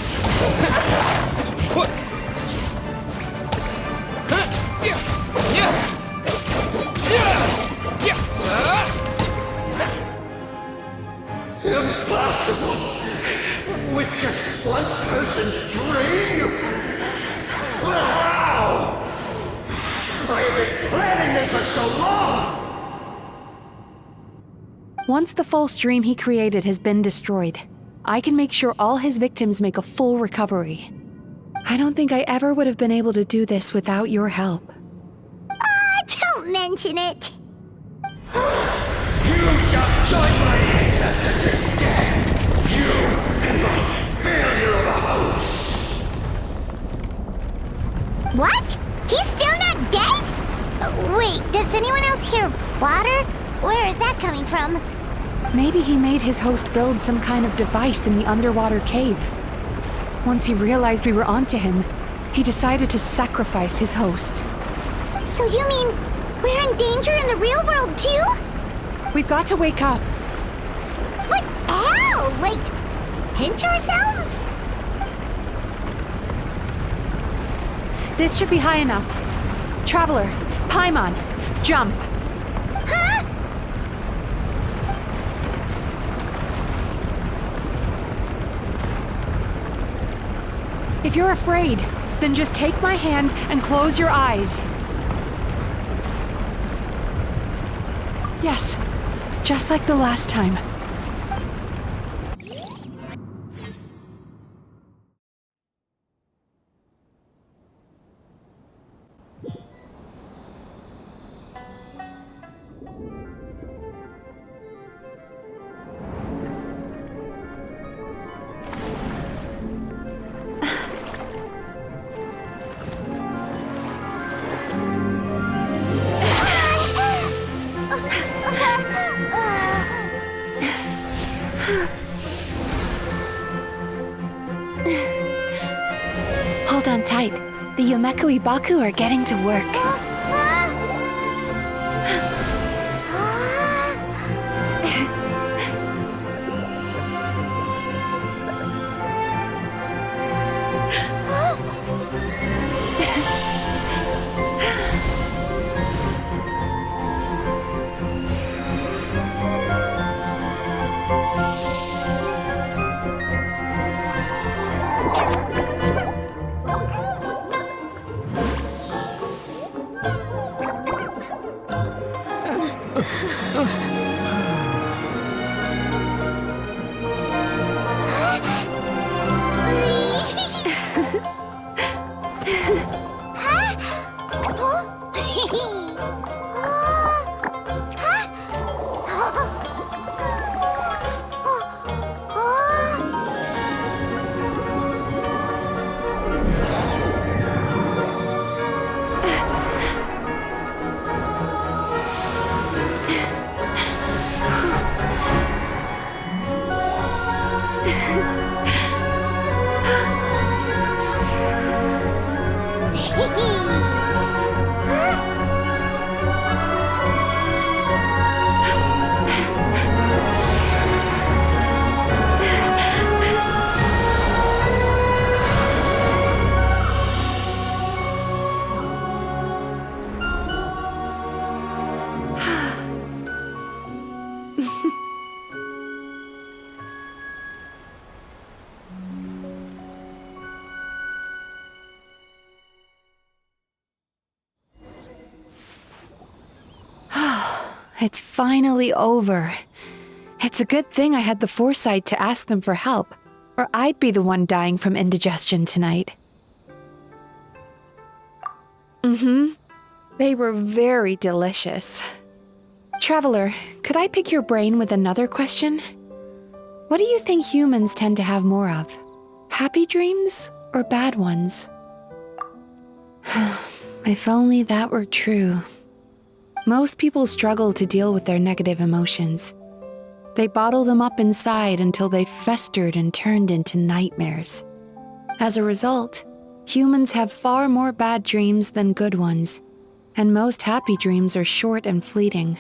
Impossible! With just one person's dream? But how? I have been planning this for so long! Once the false dream he created has been destroyed, I can make sure all his victims make a full recovery. I don't think I ever would have been able to do this without your help. Don't mention it. You shall join my ancestors in death! You and my failure of a host! What? He's still not dead? Wait, does anyone else hear water? Where is that coming from? Maybe he made his host build some kind of device in the underwater cave. Once he realized we were onto him, he decided to sacrifice his host. So you mean we're in danger in the real world too? We've got to wake up. But how? Like, pinch ourselves? This should be high enough. Traveler, Paimon, jump! Huh? If you're afraid, then just take my hand and close your eyes. Yes, just like the last time. Hold on tight. The Yomekui-Baku are getting to work. It's finally over. It's a good thing I had the foresight to ask them for help, or I'd be the one dying from indigestion tonight. They were very delicious. Traveler, could I pick your brain with another question? What do you think humans tend to have more of? Happy dreams or bad ones? If only that were true. Most people struggle to deal with their negative emotions. They bottle them up inside until they've festered and turned into nightmares. As a result, humans have far more bad dreams than good ones, and most happy dreams are short and fleeting.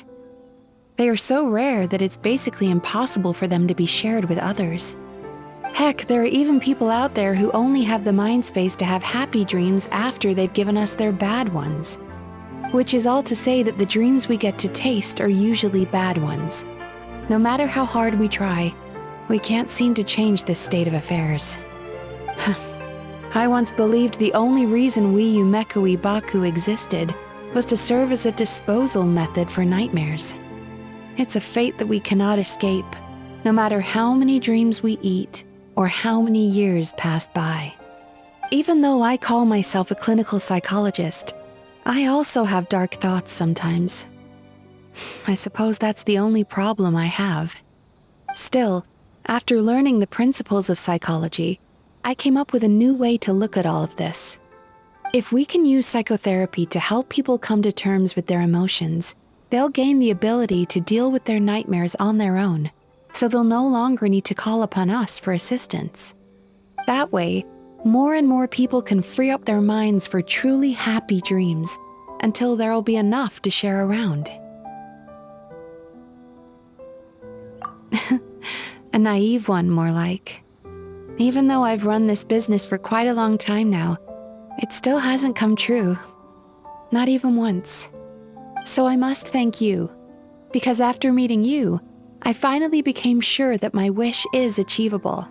They are so rare that it's basically impossible for them to be shared with others. Heck, there are even people out there who only have the mind space to have happy dreams after they've given us their bad ones. Which is all to say that the dreams we get to taste are usually bad ones. No matter how hard we try, we can't seem to change this state of affairs. I once believed the only reason we Yomekui-Baku existed was to serve as a disposal method for nightmares. It's a fate that we cannot escape, no matter how many dreams we eat or how many years pass by. Even though I call myself a clinical psychologist, I also have dark thoughts sometimes. I suppose that's the only problem I have. Still, after learning the principles of psychology, I came up with a new way to look at all of this. If we can use psychotherapy to help people come to terms with their emotions, they'll gain the ability to deal with their nightmares on their own, so they'll no longer need to call upon us for assistance. That way, more and more people can free up their minds for truly happy dreams until there'll be enough to share around. A naive one, more like. Even though I've run this business for quite a long time now, it still hasn't come true. Not even once. So I must thank you, because after meeting you, I finally became sure that my wish is achievable.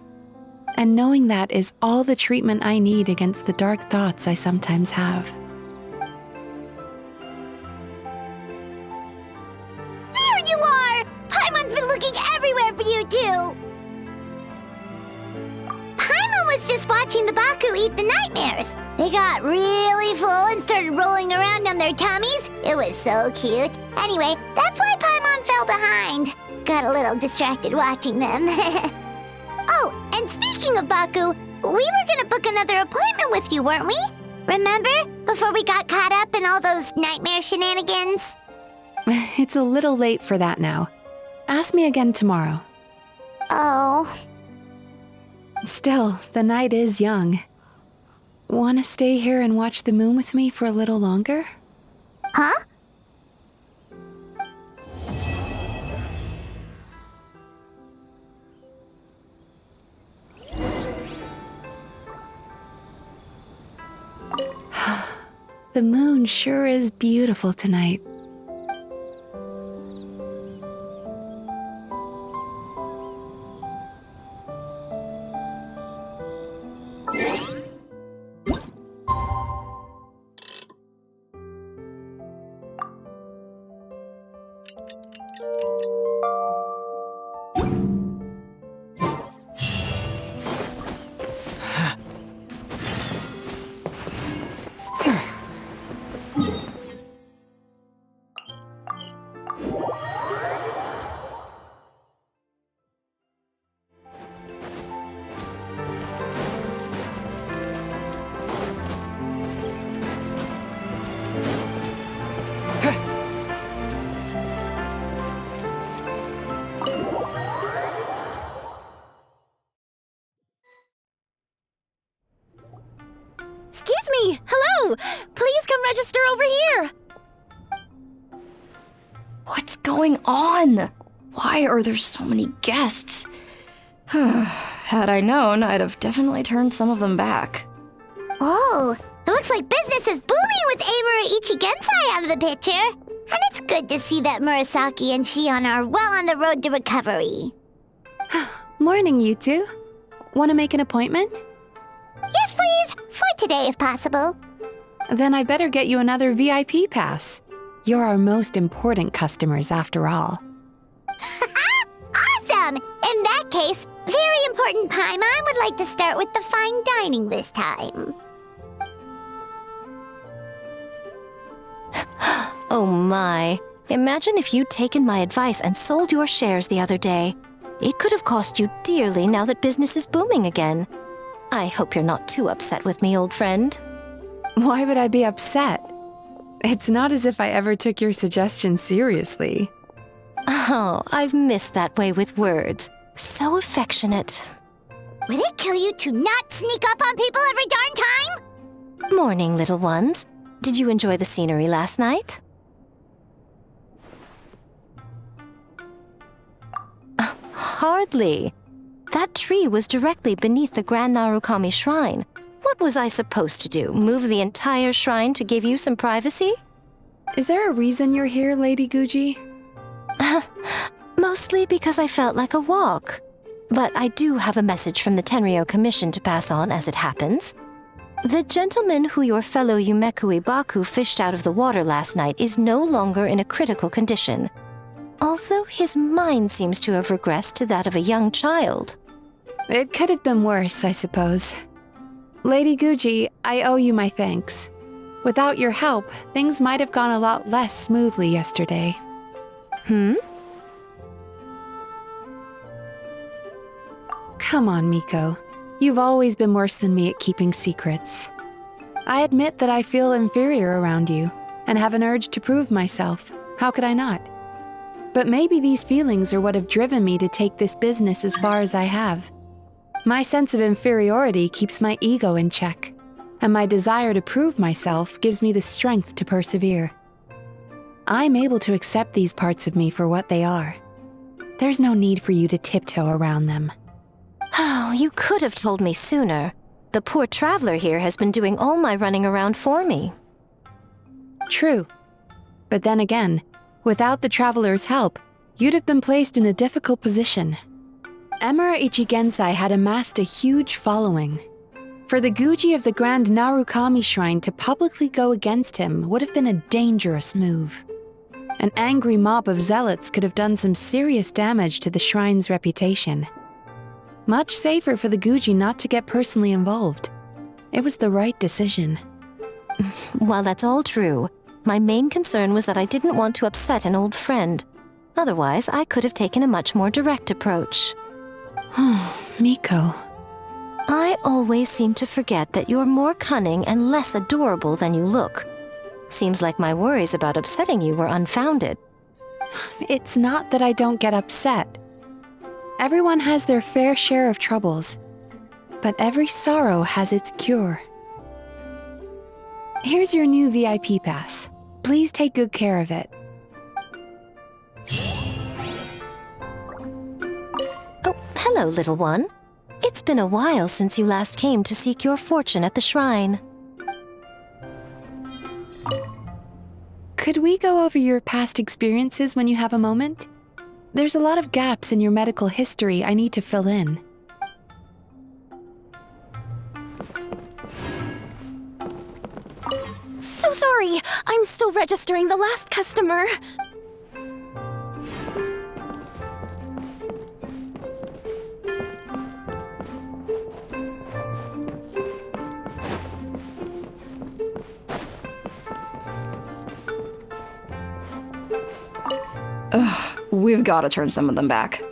And knowing that is all the treatment I need against the dark thoughts I sometimes have. There you are! Paimon's been looking everywhere for you, too! Paimon was just watching the Baku eat the nightmares. They got really full and started rolling around on their tummies. It was so cute. Anyway, that's why Paimon fell behind. Got a little distracted watching them. Oh, and speaking of Baku, we were gonna book another appointment with you, weren't we? Remember? Before we got caught up in all those nightmare shenanigans? It's a little late for that now. Ask me again tomorrow. Oh. Still, the night is young. Wanna stay here and watch the moon with me for a little longer? Huh? The moon sure is beautiful tonight. Excuse me! Hello! Please come register over here! What's going on? Why are there so many guests? Had I known, I'd have definitely turned some of them back. Oh, it looks like business is booming with Amura Ichigensai out of the picture. And it's good to see that Murasaki and Shion are well on the road to recovery. Morning, you two. Want to make an appointment? Yes, please! For today, if possible. Then I better get you another VIP pass. You're our most important customers, after all. Awesome! In that case, very important Paimon would like to start with the fine dining this time. Oh my. Imagine if you'd taken my advice and sold your shares the other day. It could have cost you dearly now that business is booming again. I hope you're not too upset with me, old friend. Why would I be upset? It's not as if I ever took your suggestion seriously. Oh, I've missed that way with words. So affectionate. Would it kill you to not sneak up on people every darn time? Morning, little ones. Did you enjoy the scenery last night? Hardly. That tree was directly beneath the Grand Narukami Shrine. What was I supposed to do? Move the entire shrine to give you some privacy? Is there a reason you're here, Lady Guji? Mostly because I felt like a walk. But I do have a message from the Tenryo Commission to pass on as it happens. The gentleman who your fellow Yumekui Baku fished out of the water last night is no longer in a critical condition. Although his mind seems to have regressed to that of a young child. It could have been worse, I suppose. Lady Guji, I owe you my thanks. Without your help, things might have gone a lot less smoothly yesterday. Come on, Miko. You've always been worse than me at keeping secrets. I admit that I feel inferior around you, and have an urge to prove myself. How could I not? But maybe these feelings are what have driven me to take this business as far as I have. My sense of inferiority keeps my ego in check, and my desire to prove myself gives me the strength to persevere. I'm able to accept these parts of me for what they are. There's no need for you to tiptoe around them. Oh, you could have told me sooner. The poor traveler here has been doing all my running around for me. True. But then again, without the traveler's help, you'd have been placed in a difficult position. Emura Ichigensai had amassed a huge following. For the Guji of the Grand Narukami Shrine to publicly go against him would have been a dangerous move. An angry mob of zealots could have done some serious damage to the shrine's reputation. Much safer for the Guji not to get personally involved. It was the right decision. While that's all true, my main concern was that I didn't want to upset an old friend. Otherwise, I could have taken a much more direct approach. Miko. I always seem to forget that you're more cunning and less adorable than you look. Seems like my worries about upsetting you were unfounded. It's not that I don't get upset. Everyone has their fair share of troubles, but every sorrow has its cure. Here's your new VIP pass. Please take good care of it. Oh, hello, little one. It's been a while since you last came to seek your fortune at the shrine. Could we go over your past experiences when you have a moment? There's a lot of gaps in your medical history I need to fill in. So sorry! I'm still registering the last customer. Ugh, we've got to turn some of them back.